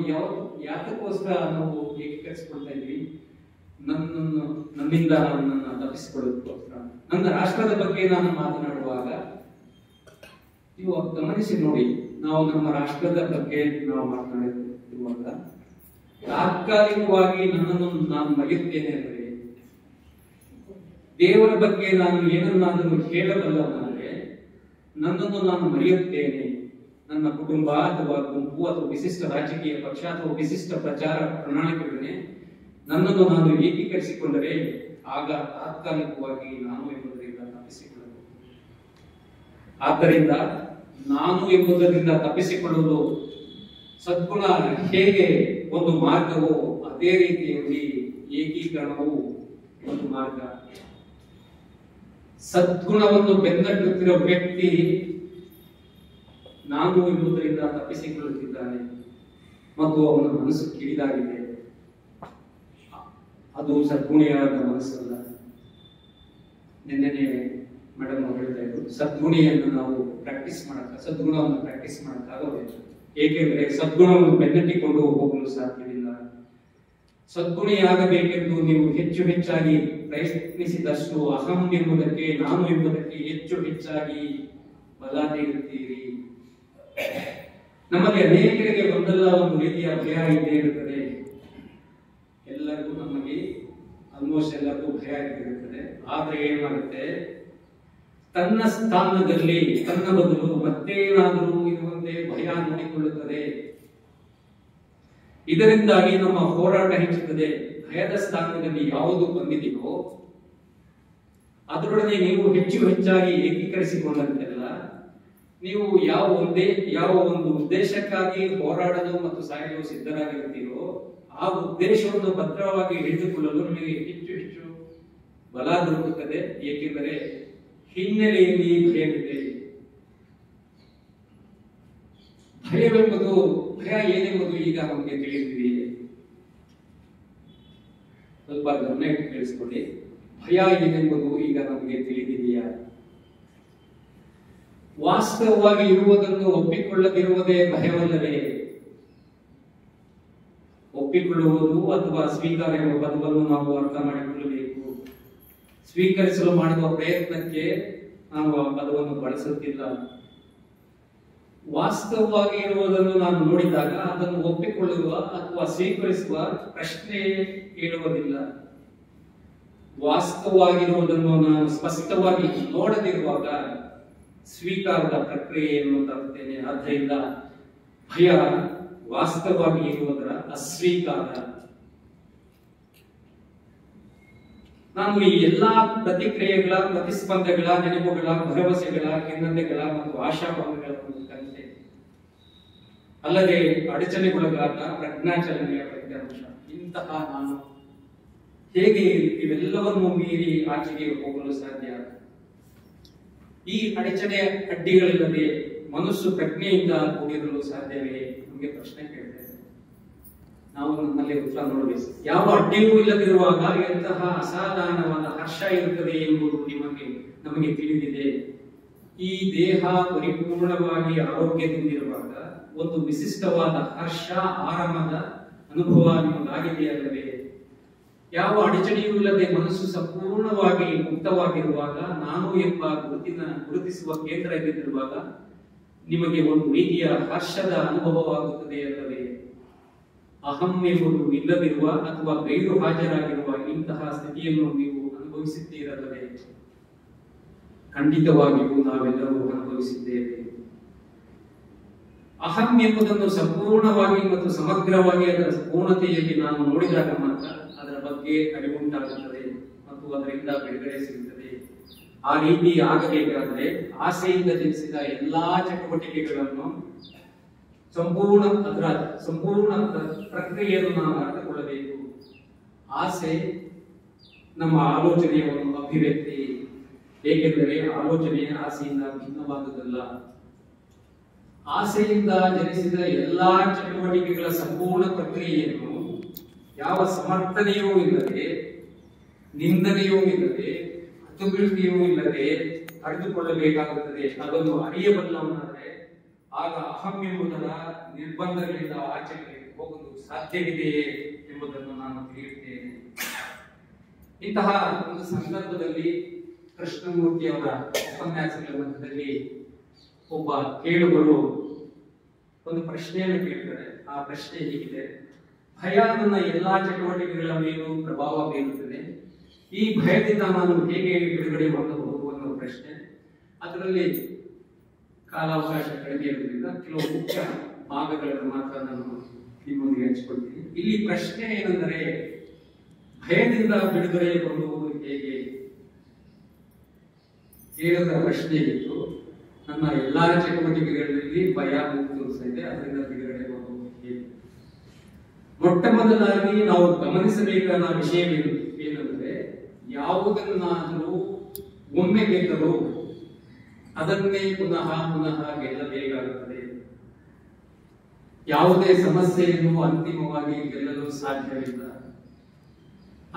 ಯಾತಕ್ಕೋಸ್ಕರ ನಾವು ಏಕೀಕರಿಸಿಕೊಳ್ತಾ ಇದ್ವಿ? ನನ್ನಿಂದ ನನ್ನನ್ನು ತಪ್ಪಿಸಿಕೊಳ್ಳೋದಕ್ಕೋಸ್ಕರ. ನನ್ನ ರಾಷ್ಟ್ರದ ಬಗ್ಗೆ ನಾನು ಮಾತನಾಡುವಾಗ ನೀವು ಗಮನಿಸಿ ನೋಡಿ, ನಾವು ನಮ್ಮ ರಾಷ್ಟ್ರದ ಬಗ್ಗೆ ನಾವು ಮಾತನಾಡುತ್ತಿರುವಾಗ ತಾತ್ಕಾಲಿಕವಾಗಿ ನನ್ನನ್ನು ನಾನು ಮರೆಯುತ್ತೇನೆ ಅಂದರೆ, ದೇವರ ಬಗ್ಗೆ ನಾನು ಏನನ್ನಾದರೂ ಹೇಳಬಲ್ಲವನಾದರೆ ನನ್ನನ್ನು ನಾನು ಮರೆಯುತ್ತೇನೆ. ನನ್ನ ಕುಟುಂಬ ಅಥವಾ ಗುಂಪು ಅಥವಾ ವಿಶಿಷ್ಟ ರಾಜಕೀಯ ಪಕ್ಷ ಅಥವಾ ವಿಶಿಷ್ಟ ಪ್ರಚಾರ ಪ್ರಣಾಳಿಕೆಗಳನ್ನೇ ನನ್ನನ್ನು ನಾನು ಏಕೀಕರಿಸಿಕೊಂಡರೆ ಆಗ ತಾತ್ಕಾಲಿಕವಾಗಿ ನಾನು ಎಂಬುದರಿಂದ ತಪ್ಪಿಸಿಕೊಳ್ಳಬಹುದು. ಆದ್ದರಿಂದ ನಾನು ಎಂಬುದರಿಂದ ತಪ್ಪಿಸಿಕೊಳ್ಳುವುದು ಸದ್ಗುಣ ಹೇಗೆ ಒಂದು ಮಾರ್ಗವೋ ಅದೇ ರೀತಿಯಲ್ಲಿ ಏಕೀಕರಣವು ಒಂದು ಮಾರ್ಗ. ಸದ್ಗುಣವನ್ನು ಬೆನ್ನಟ್ಟುತ್ತಿರುವ ವ್ಯಕ್ತಿ ನಾನು ಎನ್ನುವುದರಿಂದ ತಪ್ಪಿಸಿಕೊಳ್ಳುತ್ತಿದ್ದಾನೆ ಮತ್ತು ಅವನ ಮನಸ್ಸು ಕಿರಿದಾಗಿದೆ. ಅದು ಸದ್ಗುಣಿಯಾದ ಮನಸ್ಸಲ್ಲ. ನಿನ್ನೆ ಮೇಡಮ್ ಅವರು ಹೇಳ್ತಾ ಇದ್ರು, ಸದ್ಗುಣಿಯನ್ನು ನಾವು ಸದ್ಗುಣವನ್ನು ಪ್ರಾಕ್ಟೀಸ್ ಮಾಡಕ್ಕಾಗಬೇಕು. ಏಕೆಂದರೆ ಸದ್ಗುಣವನ್ನು ಬೆನ್ನಟ್ಟಿಕೊಂಡು ಹೋಗಲು ಸಾಧ್ಯವಿಲ್ಲ. ಸದ್ಗುಣಿಯಾಗಬೇಕೆಂದು ನೀವು ಹೆಚ್ಚು ಹೆಚ್ಚಾಗಿ ಪ್ರಯತ್ನಿಸಿದಷ್ಟು ಅಹಂ ಎಂಬುದಕ್ಕೆ, ನಾನು ಎಂಬುದಕ್ಕೆ ಹೆಚ್ಚು ಹೆಚ್ಚಾಗಿ ಬಲ ನೀಡುತ್ತೀರಿ. ನಮ್ಮಲ್ಲಿ ಅನೇಕರಿಗೆ ಒಂದಲ್ಲ ಒಂದು ರೀತಿಯ ಭಯ ಇದ್ದೇ ಇರುತ್ತದೆ. ಎಲ್ಲರಿಗೂ ನಮಗೆ ಆಲ್ಮೋಸ್ಟ್ ಎಲ್ಲರಿಗೂ ಭಯ ಇರುತ್ತದೆ. ಆದ್ರೆ ಏನಾಗುತ್ತೆ, ತನ್ನ ಸ್ಥಾನದಲ್ಲಿ ತನ್ನ ಬದಲು ಮತ್ತೇನಾದರೂ ಇರುವಂತೆ ಭಯ ನೋಡಿಕೊಳ್ಳುತ್ತದೆ. ಇದರಿಂದಾಗಿ ನಮ್ಮ ಹೋರಾಟ ಹೆಚ್ಚುತ್ತದೆ. ಭಯದ ಸ್ಥಾನದಲ್ಲಿ ಯಾವುದು ಬಂದಿದೆಯೋ ಅದರೊಡನೆ ನೀವು ಹೆಚ್ಚು ಹೆಚ್ಚಾಗಿ ಏಕೀಕರಿಸಿಕೊಂಡಂತೆಲ್ಲ ನೀವು ಯಾವ ಒಂದು ಉದ್ದೇಶಕ್ಕಾಗಿ ಹೋರಾಡಲು ಮತ್ತು ಸಾಯಲು ಸಿದ್ಧರಾಗಿರುತ್ತೀರೋ ಆ ಉದ್ದೇಶವನ್ನು ಭದ್ರವಾಗಿ ಹಿಡಿದುಕೊಳ್ಳಲು ನಿಮಗೆ ಹೆಚ್ಚು ಹೆಚ್ಚು ಬಲ ದೊರಕುತ್ತದೆ. ಏಕೆಂದರೆ ಹಿನ್ನೆಲೆಯಲ್ಲಿ ಭಯವಿದೆ. ಭಯ ಏನೆಂಬುದು ಈಗ ನಮಗೆ ತಿಳಿದಿದೆಯೇ? ಸ್ವಲ್ಪ ಗಮನ ಕೇಳಿಸಿಕೊಳ್ಳಿ. ಭಯ ಏನೆಂಬುದು ಈಗ ನಮಗೆ ತಿಳಿದಿದೆಯಾ? ವಾಸ್ತವವಾಗಿ ಇರುವುದನ್ನು ಒಪ್ಪಿಕೊಳ್ಳದಿರುವುದೇ ಭಯವಲ್ಲವೇ? ಒಪ್ಪಿಕೊಳ್ಳುವುದು ಅಥವಾ ಸ್ವೀಕಾರ ಎಂಬ ಪದವನ್ನು ನಾವು ಅರ್ಥ ಮಾಡಿಕೊಳ್ಳಬೇಕು. ಸ್ವೀಕರಿಸಲು ಮಾಡುವ ಪ್ರಯತ್ನಕ್ಕೆ ನಾವು ಆ ಪದವನ್ನು ಬಳಸುತ್ತಿಲ್ಲ. ವಾಸ್ತವವಾಗಿ ಇರುವುದನ್ನು ನಾನು ನೋಡಿದಾಗ ಅದನ್ನು ಒಪ್ಪಿಕೊಳ್ಳುವ ಅಥವಾ ಸ್ವೀಕರಿಸುವ ಪ್ರಶ್ನೆ ಕೇಳುವುದಿಲ್ಲ. ವಾಸ್ತವವಾಗಿರುವುದನ್ನು ನಾನು ಸ್ಪಷ್ಟವಾಗಿ ನೋಡದಿರುವಾಗ ಸ್ವೀಕಾರದ ಪ್ರಕ್ರಿಯೆಯನ್ನು ತರುತ್ತೇನೆ. ಆದ್ದರಿಂದ ಭಯ ವಾಸ್ತವವಾಗಿ ಇರುವುದರ ಅಸ್ವೀಕಾರ. ನಾನು ಈ ಎಲ್ಲಾ ಪ್ರತಿಕ್ರಿಯೆಗಳ, ಪ್ರತಿಸ್ಪಂದಗಳ, ನೆನಪುಗಳ, ಭರವಸೆಗಳ, ಖಿನ್ನತೆಗಳ ಮತ್ತು ಆಶಾಭಾವಗಳನ್ನು ಕಂತೆ ಅಲ್ಲದೆ ಅಡಚಣೆಗೊಳಗಾದ ಪ್ರಜ್ಞಾಚಲನೆಯ ಫಲಿತಾಂಶ. ಇಂತಹ ನಾನು ಹೇಗೆ ಇವೆಲ್ಲವನ್ನು ಮೀರಿ ಆಚೆಗೆ ಹೋಗಲು ಸಾಧ್ಯ? ಈ ಅಡಚಣೆ ಅಡ್ಡಿಗಳಿಲ್ಲದೆ ಮನಸ್ಸು ಪ್ರಜ್ಞೆಯಿಂದ ಕೂಡಿರಲು ಸಾಧ್ಯವೇ? ನಮಗೆ ಪ್ರಶ್ನೆ ಕೇಳ್ತೇವೆ. ನಾವು ನಮ್ಮಲ್ಲಿ ಉತ್ತರ ನೋಡಬೇಕು. ಯಾವ ಅಡ್ಡಿಯೂ ಇಲ್ಲದಿರುವಾಗ ಎಂತಹ ಅಸಾಧಾರಣವಾದ ಹರ್ಷ ಇರುತ್ತದೆ ಎಂಬುದು ನಮಗೆ ತಿಳಿದಿದೆ. ಈ ದೇಹ ಪರಿಪೂರ್ಣವಾಗಿ ಆರೋಗ್ಯದಿಂದಿರುವಾಗ ಒಂದು ವಿಶಿಷ್ಟವಾದ ಹರ್ಷ, ಆರಾಮದ ಅನುಭವ ನಿಮಗಾಗಿದೆಯಲ್ಲವೇ? ಯಾವ ಅಡಚಣೆಯೂ ಇಲ್ಲದೆ ಮನಸ್ಸು ಸಂಪೂರ್ಣವಾಗಿ ಮುಕ್ತವಾಗಿರುವಾಗ, ನಾನು ಎಂಬ ಗುರುತಿಸುವ ಕೇಂದ್ರ ಇದ್ದಿರುವಾಗ ನಿಮಗೆ ಒಂದು ರೀತಿಯ ಹರ್ಷದ ಅನುಭವವಾಗುತ್ತದೆ ಅಲ್ಲವೇ? ಅಹಂ ಎಂಬುದು ಇಲ್ಲದಿರುವ ಅಥವಾ ಗೈರು ಹಾಜರಾಗಿರುವ ಇಂತಹ ಸ್ಥಿತಿಯನ್ನು ನೀವು ಅನುಭವಿಸುತ್ತೀರಲ್ಲವೇ? ಖಂಡಿತವಾಗಿಯೂ ನಾವೆಲ್ಲರೂ ಅನುಭವಿಸಿದ್ದೇವೆ. ಅಹಂ ಎಂಬುದನ್ನು ಸಂಪೂರ್ಣವಾಗಿ ಮತ್ತು ಸಮಗ್ರವಾಗಿ ಅದರ ಪೂರ್ಣತೆಯಲ್ಲಿ ನಾನು ನೋಡಿದಾಗ ಮಾತ್ರ ಅದರ ಬಗ್ಗೆ ಅರಿವುಂಟಾಗುತ್ತದೆ ಮತ್ತು ಅದರಿಂದ ಬಿಡುಗಡೆ ಸಿಗುತ್ತದೆ. ಆ ರೀತಿ ಆಗಬೇಕಾದರೆ ಆಸೆಯಿಂದ ಜನಿಸಿದ ಎಲ್ಲಾ ಚಟುವಟಿಕೆಗಳನ್ನು ಸಂಪೂರ್ಣ ಪ್ರಕ್ರಿಯೆಯನ್ನು ನಾವು ಅರ್ಥಕೊಳ್ಳಬೇಕು. ಆಸೆ ನಮ್ಮ ಆಲೋಚನೆಯ ಒಂದು ಅಭಿವ್ಯಕ್ತಿ. ಏಕೆಂದರೆ ಆಲೋಚನೆ ಆಸೆಯಿಂದ ಭಿನ್ನವಾದುದಲ್ಲ. ಆಸೆಯಿಂದ ಜನಿಸಿದ ಎಲ್ಲಾ ಚಟುವಟಿಕೆಗಳ ಸಂಪೂರ್ಣ ಪ್ರಕ್ರಿಯೆಯನ್ನು ಯಾವ ಸಮರ್ಥನೆಯೂ ಇಲ್ಲದೆ, ನಿಂದನೆಯೂ ಇಲ್ಲದೆ, ಅತುಬೀಳ್ತಿಯೂ ಇಲ್ಲದೆ ಅರಿತುಕೊಳ್ಳಬೇಕಾಗುತ್ತದೆ. ಅದನ್ನು ಅರಿಯಬಲ್ಲವನಾದರೆ ಆಗ ಅಹಂ ಎಂಬುದರ ನಿರ್ಬಂಧಗಳಿಂದ ಆಚೆಗೆ ಹೋಗಲು ಸಾಧ್ಯವಿದೆಯೇ ಎಂಬುದನ್ನು ನಾನು ತಿಳಿಯುತ್ತೇನೆ. ಇಂತಹ ಒಂದು ಸಂದರ್ಭದಲ್ಲಿ ಕೃಷ್ಣಮೂರ್ತಿಯವರ ಉಪನ್ಯಾಸಗಳ ಮಧ್ಯದಲ್ಲಿ ಒಬ್ಬ ಕೇಳುಗರು ಒಂದು ಪ್ರಶ್ನೆಯನ್ನು ಕೇಳ್ತಾರೆ. ಆ ಪ್ರಶ್ನೆ ಹೀಗಿದೆ: ಭಯ ನನ್ನ ಎಲ್ಲಾ ಚಟುವಟಿಕೆಗಳ ಮೇಲೂ ಪ್ರಭಾವ ಬೀರುತ್ತದೆ. ಈ ಭಯದಿಂದ ನಾನು ಹೇಗೆ ಬಿಡುಗಡೆ ಮಾಡಬಹುದು ಅನ್ನೋ ಪ್ರಶ್ನೆ. ಅದರಲ್ಲಿ ಕಾಲಾವಕಾಶ ಕಡಿಮೆ ಇರುವುದರಿಂದ ಕೆಲವು ಮುಖ್ಯ ಭಾಗಗಳನ್ನು ಮಾತ್ರ ನಾನು ನಿಮ್ಮೊಂದಿಗೆ ಹಂಚಿಕೊಳ್ತೀನಿ. ಇಲ್ಲಿ ಪ್ರಶ್ನೆ ಏನೆಂದರೆ, ಭಯದಿಂದ ಬಿಡುಗಡೆ ಹೊಂದುವುದು ಹೇಗೆ? ಕೇಳಿದ ಪ್ರಶ್ನೆ ಇತ್ತು, ನನ್ನ ಎಲ್ಲಾ ಚಟುವಟಿಕೆಗಳಲ್ಲಿ ಭಯ ತೋರಿಸ್ತಾ ಇದೆ, ಅದರಿಂದ ಬಿಡುಗಡೆ ಹೊಂದುವುದು ಮೊಟ್ಟ ಮೊದಲಾಗಿ ನಾವು ಗಮನಿಸಬೇಕಾದ ವಿಷಯವೇನೆಂದರೆ, ಯಾವುದನ್ನಾದರೂ ಒಮ್ಮೆ ಗೆದ್ದರೂ ಅದನ್ನೇ ಪುನಃ ಪುನಃ ಗೆಲ್ಲಬೇಕಾಗುತ್ತದೆ. ಯಾವುದೇ ಸಮಸ್ಯೆಯನ್ನು ಅಂತಿಮವಾಗಿ ಗೆಲ್ಲಲು ಸಾಧ್ಯವಿಲ್ಲ.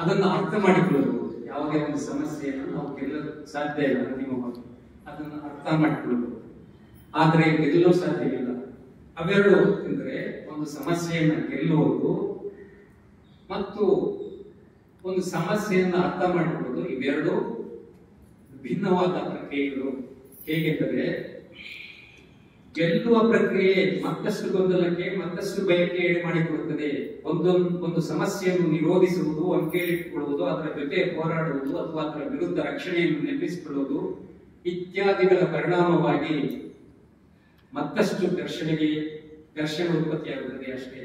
ಅದನ್ನು ಅರ್ಥ ಮಾಡಿಕೊಳ್ಳಬಹುದು. ಯಾವುದೇ ಒಂದು ಸಮಸ್ಯೆಯನ್ನು ನಾವು ಗೆಲ್ಲಲು ಸಾಧ್ಯ ಇಲ್ಲ ಅಂತಿಮವಾಗಿ, ಅದನ್ನು ಅರ್ಥ ಮಾಡಿಕೊಳ್ಳಬಹುದು. ಆದರೆ ಗೆಲ್ಲಲು ಸಾಧ್ಯವಿಲ್ಲ. ಅವೆರಡು ಅಂದರೆ ಒಂದು ಸಮಸ್ಯೆಯನ್ನು ಗೆಲ್ಲುವುದು ಮತ್ತು ಒಂದು ಸಮಸ್ಯೆಯನ್ನು ಅರ್ಥ ಮಾಡಿಕೊಳ್ಳುವುದು, ಇವೆರಡು ಭಿನ್ನವಾದ ಪ್ರಕ್ರಿಯೆಗಳು. ಹೇಗೆಂದರೆ, ಗೆಲ್ಲುವ ಪ್ರಕ್ರಿಯೆ ಮತ್ತಷ್ಟು ಗೊಂದಲಕ್ಕೆ ಮತ್ತಷ್ಟು ಬಯಕೆ ಮಾಡಿಕೊಡುತ್ತದೆ. ಒಂದು ಸಮಸ್ಯೆಯನ್ನು ನಿರೋಧಿಸುವುದು, ಅಂಕೇಳಿಟ್ಟುಕೊಳ್ಳುವುದು, ಅದರ ಜೊತೆ ಹೋರಾಡುವುದು ಅಥವಾ ಅದರ ವಿರುದ್ಧ ರಕ್ಷಣೆಯನ್ನು ನಿರ್ಮಿಸಿಕೊಳ್ಳುವುದು ಇತ್ಯಾದಿಗಳ ಪರಿಣಾಮವಾಗಿ ಮತ್ತಷ್ಟು ಘರ್ಷಣೆ ಉತ್ಪತ್ತಿಯಾಗುತ್ತದೆ ಅಷ್ಟೇ.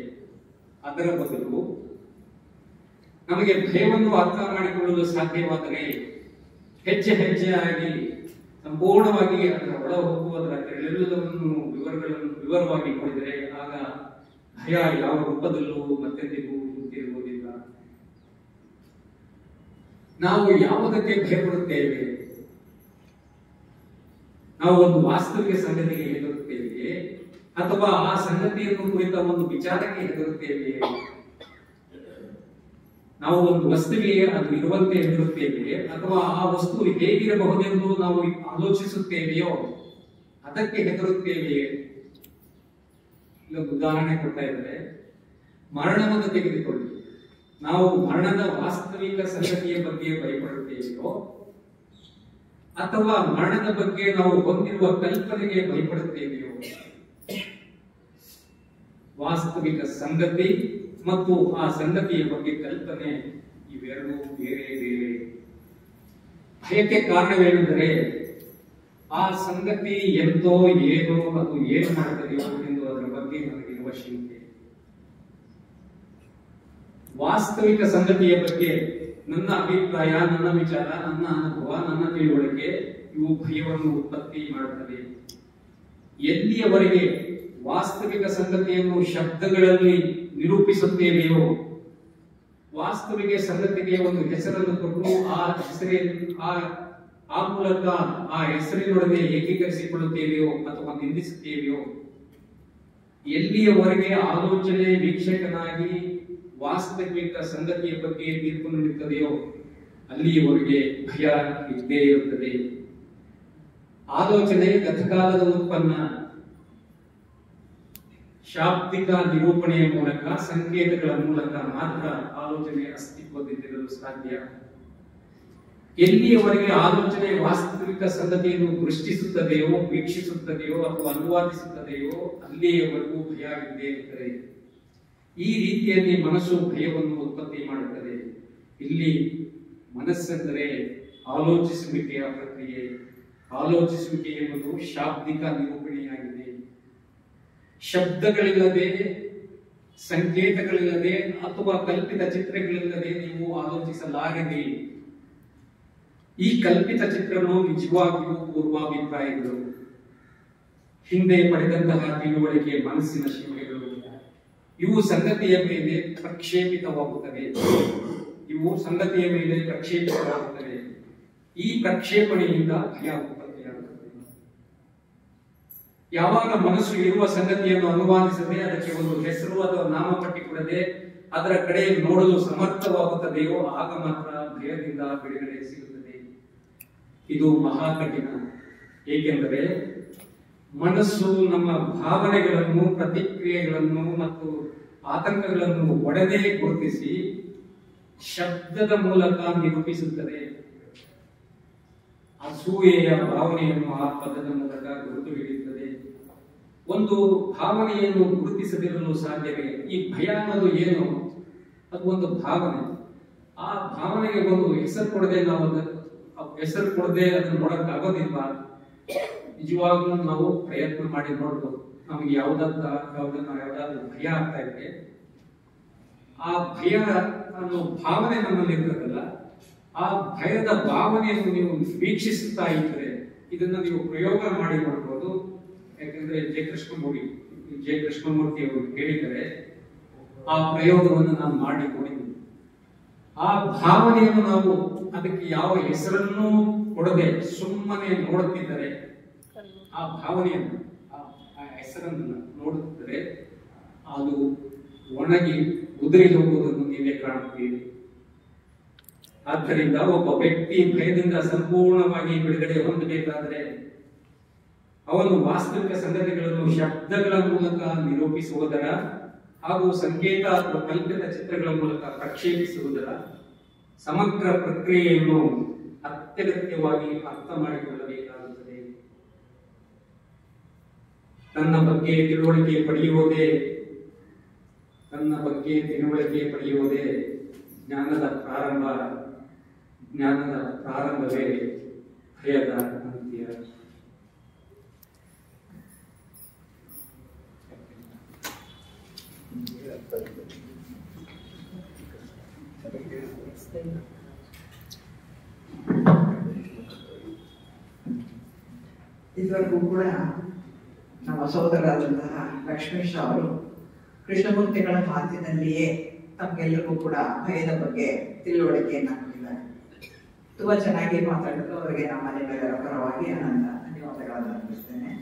ಅದರ ಬದಲು ನಮಗೆ ಭಯವನ್ನು ಅರ್ಥ ಮಾಡಿಕೊಳ್ಳಲು ಸಾಧ್ಯವಾದರೆ ಹೆಜ್ಜೆ ಹೆಜ್ಜೆಯಾಗಿ ಸಂಪೂರ್ಣವಾಗಿ ಅದರ ಒಳ ಹೋಗುವುದರ ಎಲ್ಲವನ್ನು ವಿವರವಾಗಿ ನೋಡಿದರೆ ಆಗ ಭಯ ಯಾವ ರೂಪದಲ್ಲೂ ಮತ್ತೆಂದಿಗೂ ಹಿಂತಿರುಗುವುದಿಲ್ಲ. ನಾವು ಯಾವುದಕ್ಕೆ ಭಯಪಡುತ್ತೇವೆ? ನಾವು ಒಂದು ವಾಸ್ತವಿಕ ಸಂಗತಿಗೆ ಹೆದರುತ್ತೇವೆ ಅಥವಾ ಆ ಸಂಗತಿಯನ್ನು ಕುರಿತ ಒಂದು ವಿಚಾರಕ್ಕೆ ಹೆದರುತ್ತೇವೆ? ನಾವು ಒಂದು ವಸ್ತುವಿಗೆ ಅದು ಇರುವಂತೆ ಹೆದರುತ್ತೇವೆ ಅಥವಾ ಆ ವಸ್ತು ಹೇಗಿರಬಹುದೆಂದು ನಾವು ಆಲೋಚಿಸುತ್ತೇವೆಯೋ ಅದಕ್ಕೆ ಹೆದರುತ್ತೇವೆಯೇ? ಇಲ್ಲೊಂದು ಉದಾಹರಣೆ ಕೊಡ್ತಾ ಇದ್ದಾರೆ. ಮರಣವನ್ನು ತೆಗೆದುಕೊಳ್ಳಿ. ನಾವು ಮರಣದ ವಾಸ್ತವಿಕ ಸಂಗತಿಯ ಬಗ್ಗೆ ಭಯಪಡುತ್ತೇವೆಯೋ ಅಥವಾ ಮರಣದ ಬಗ್ಗೆ ನಾವು ಹೊಂದಿರುವ ಕಲ್ಪನೆಗೆ ಭಯಪಡುತ್ತೇವೆಯೋ? ವಾಸ್ತವಿಕ ಸಂಗತಿ ಮತ್ತು ಆ ಸಂಗತಿಯ ಬಗ್ಗೆ ಕಲ್ಪನೆ ಇವೆರಡೂ ಬೇರೆ ಬೇರೆ. ಭಯಕ್ಕೆ ಕಾರಣವೇನೆಂದರೆ ಆ ಸಂಗತಿ ಎಂತೋ ಏನೋ ಅದು ಏನು ಮಾಡುತ್ತದೆಯೋ ಎಂದು ಅದರ ಬಗ್ಗೆ ನನಗಿರುವ ಶಂಕೆ. ವಾಸ್ತವಿಕ ಸಂಗತಿಯ ಬಗ್ಗೆ ನನ್ನ ಅಭಿಪ್ರಾಯ, ನನ್ನ ವಿಚಾರ, ನನ್ನ ಅನುಭವ, ನನ್ನ ತಿಳುವಳಿಕೆ ಇವು ಭಯವನ್ನು ಉತ್ಪತ್ತಿ ಮಾಡುತ್ತವೆ. ಎಲ್ಲಿಯವರೆಗೆ ವಾಸ್ತವಿಕ ಸಂಗತಿಯನ್ನು ಶಬ್ದಗಳಲ್ಲಿ ನಿರೂಪಿಸುತ್ತೇವೆಯೋ, ವಾಸ್ತವಿಕ ಸಂಗತಿಗೆ ಒಂದು ಹೆಸರನ್ನು ಕೊಟ್ಟು ಆ ಮೂಲಕ ಆ ಹೆಸರಿನೊಡನೆ ಏಕೀಕರಿಸಿಕೊಳ್ಳುತ್ತೇವೆಯೋ ಅಥವಾ ನಿಂದಿಸುತ್ತೇವೆಯೋ, ಎಲ್ಲಿಯವರೆಗೆ ಆಲೋಚನೆ ವೀಕ್ಷಕನಾಗಿ ವಾಸ್ತವಿಕ ಸಂಗತಿಯ ಬಗ್ಗೆ ತೀರ್ಪು ನೀಡುತ್ತದೆಯೋ ಅಲ್ಲಿಯವರೆಗೆ ಭಯ ಇದ್ದೇ ಇರುತ್ತದೆ. ಆಲೋಚನೆ ಗತಕಾಲದ ಉತ್ಪನ್ನ. ಶಾಬ್ದಿಕ ನಿರೂಪಣೆಯ ಮೂಲಕ, ಸಂಕೇತಗಳ ಮೂಲಕ ಮಾತ್ರ ಆಲೋಚನೆ ಅಸ್ತಿತ್ವದಲ್ಲಿರಲು ಸಾಧ್ಯ. ಎಲ್ಲಿಯವರೆಗೆ ಆಲೋಚನೆ ವಾಸ್ತವಿಕ ಸಂಗತಿಯನ್ನು ದೃಷ್ಟಿಸುತ್ತದೆಯೋ, ವೀಕ್ಷಿಸುತ್ತದೆಯೋ ಅಥವಾ ಅನುವಾದಿಸುತ್ತದೆಯೋ ಅಲ್ಲಿಯವರೆಗೂ ಭಯ ಇದ್ದೇ ಇರುತ್ತದೆ. ಈ ರೀತಿಯಲ್ಲಿ ಮನಸ್ಸು ಭಯವನ್ನು ಉತ್ಪತ್ತಿ ಮಾಡುತ್ತದೆ. ಇಲ್ಲಿ ಮನಸ್ಸೆಂದರೆ ಆಲೋಚಿಸುವಿಕೆಯ ಪ್ರಕ್ರಿಯೆ. ಆಲೋಚಿಸುವಿಕೆ ಎಂಬುದು ಶಾಬ್ದಿಕ ನಿರೂಪಣೆಯಾಗಿದೆ. ಶಬ್ದಗಳಿಲ್ಲದೆ, ಸಂಕೇತಗಳಿಲ್ಲದೆ ಅಥವಾ ಕಲ್ಪಿತ ಚಿತ್ರಗಳಿಲ್ಲದೆ ನೀವು ಆಲೋಚಿಸಲಾಗದೆ. ಈ ಕಲ್ಪಿತ ಚಿತ್ರಗಳು ನಿಜವಾಗಿಯೂ ಪೂರ್ವಾಭಿಪ್ರಾಯಗಳು, ಹಿಂದೆ ಪಡೆದಂತಹ ತಿಳುವಳಿಕೆ, ಮನಸ್ಸಿನ ಶಿಲ್ಪೆಗಳು. ಇವು ಸಂಗತಿಯ ಮೇಲೆ ಪ್ರಕ್ಷೇಪಿತವಾಗುತ್ತವೆ. ಈ ಪ್ರಕ್ಷೇಪಣೆಯಿಂದ ಭಯ ಉತ್ಪತ್ತಿಯಾಗುತ್ತದೆ. ಯಾವಾಗ ಮನಸ್ಸು ಇರುವ ಸಂಗತಿಯನ್ನು ಅನುವಾದಿಸದೆ, ಅದಕ್ಕೆ ಒಂದು ಹೆಸರು ಅಥವಾ ನಾಮಪಟ್ಟಿ ಕೊಡದೆ ಅದರ ಕಡೆ ನೋಡಲು ಸಮರ್ಥವಾಗುತ್ತದೆಯೋ ಆಗ ಮಾತ್ರ ಭಯದಿಂದ ಬಿಡುಗಡೆ ಸಿಗುತ್ತದೆ. ಇದು ಮಹಾ ಕಠಿಣ. ಏಕೆಂದರೆ ಮನಸ್ಸು ನಮ್ಮ ಭಾವನೆಗಳನ್ನು, ಪ್ರತಿಕ್ರಿಯೆಗಳನ್ನು ಮತ್ತು ಆತಂಕಗಳನ್ನು ಒಡನೆ ಗುರುತಿಸಿ ಶಬ್ದದ ಮೂಲಕ ನಿರೂಪಿಸುತ್ತದೆ. ಅಸೂಯೆಯ ಭಾವನೆಯನ್ನು ಆ ಪದದ ಮೂಲಕ ಗುರುತು ಹಿಡಿಯುತ್ತದೆ. ಒಂದು ಭಾವನೆಯನ್ನು ಗುರುತಿಸದಿರಲು ಸಾಧ್ಯವೇ? ಈ ಭಯ ಅನ್ನೋದು ಏನು? ಅದು ಒಂದು ಭಾವನೆ. ಆ ಭಾವನೆಗೆ ಒಂದು ಹೆಸರು ಕೊಡದೆ ಅದನ್ನು ನೋಡಕ್ಕಾಗೋದಿಲ್ಲ. ನಿಜವಾಗ್ಲೂ ನಾವು ಪ್ರಯತ್ನ ಮಾಡಿ ನೋಡ್ಬೋದು. ನಮಗೆ ಯಾವ್ದಾದ್ರು ಭಯ ಆಗ್ತಾ ಇದೆ, ಆ ಭಯ ಅನ್ನೋ ಭಾವನೆ ನಮ್ಮಲ್ಲಿ ಇರ್ತದಲ್ಲ, ಆ ಭಯದ ಭಾವನೆಯನ್ನು ನೀವು ವೀಕ್ಷಿಸುತ್ತಾ ಇದ್ರೆ ಇದನ್ನ ನೀವು ಪ್ರಯೋಗ ಮಾಡಿ ನೋಡ್ಬೋದು. ಯಾಕಂದ್ರೆ ಜೆ ಕೃಷ್ಣಮೂರ್ತಿ ಅವರು ಹೇಳಿದರೆ, ಆ ಪ್ರಯೋಗವನ್ನು ನಾನು ಮಾಡಿ ನೋಡಿದ್ದೀನಿ. ಆ ಭಾವನೆಯನ್ನು ನಾವು ಅದಕ್ಕೆ ಯಾವ ಹೆಸರನ್ನೂ ಕೊಡದೆ ಸುಮ್ಮನೆ ನೋಡುತ್ತಿದ್ದರೆ, ಆ ಭಾವನೆಯನ್ನು ಆ ಹೆಸರನ್ನು ನೋಡುತ್ತಿದ್ದರೆ ಅದು ಒಣಗಿ ಉದುರಿ ಹೋಗುವುದನ್ನು ನೀವೇ ಕಾಣುತ್ತೀರಿ. ಆದ್ದರಿಂದ ಒಬ್ಬ ವ್ಯಕ್ತಿ ಭಯದಿಂದ ಸಂಪೂರ್ಣವಾಗಿ ಬಿಡುಗಡೆ ಹೊಂದಬೇಕಾದರೆ ಅವನು ವಾಸ್ತವಿಕ ಸಂಗತಿಗಳನ್ನು ಶಬ್ದಗಳ ಮೂಲಕ ನಿರೂಪಿಸುವುದರ ಹಾಗೂ ಸಂಕೇತ ಅಥವಾ ಕಲ್ಪಿತ ಚಿತ್ರಗಳ ಮೂಲಕ ಪ್ರಕ್ಷೇಪಿಸುವುದರ ಸಮಗ್ರ ಪ್ರಕ್ರಿಯೆಯನ್ನು ಅತ್ಯಗತ್ಯವಾಗಿ ಅರ್ಥ ಮಾಡಿಕೊಳ್ಳಬೇಕಾಗುತ್ತದೆ. ತನ್ನ ಬಗ್ಗೆ ತಿಳುವಳಿಕೆ ಪಡೆಯುವುದೇ ಜ್ಞಾನದ ಪ್ರಾರಂಭವೇ ಭಯದ ಅಂತ್ಯ. ಇದುವರೆಗೂ ಕೂಡ ನಮ್ಮ ಸಹೋದರರಾದಂತಹ ಲಕ್ಷ್ಮೀಶ್ ಅವರು ಕೃಷ್ಣಮೂರ್ತಿಗಳ ಮಾತಿನಲ್ಲಿಯೇ ತಮಗೆಲ್ಲರಿಗೂ ಕೂಡ ಭಯದ ಬಗ್ಗೆ ತಿಳುವಳಿಕೆಯನ್ನ ಕೊಟ್ಟಿದ್ದಾರೆ. ತುಂಬಾ ಚೆನ್ನಾಗಿ ಮಾತಾಡಿದ್ರು. ಅವರಿಗೆ ನಮ್ಮ ಮನೆಯವರ ಪರವಾಗಿ ಧನ್ಯವಾದಗಳನ್ನು ಅರ್ಪಿಸ್ತೇನೆ.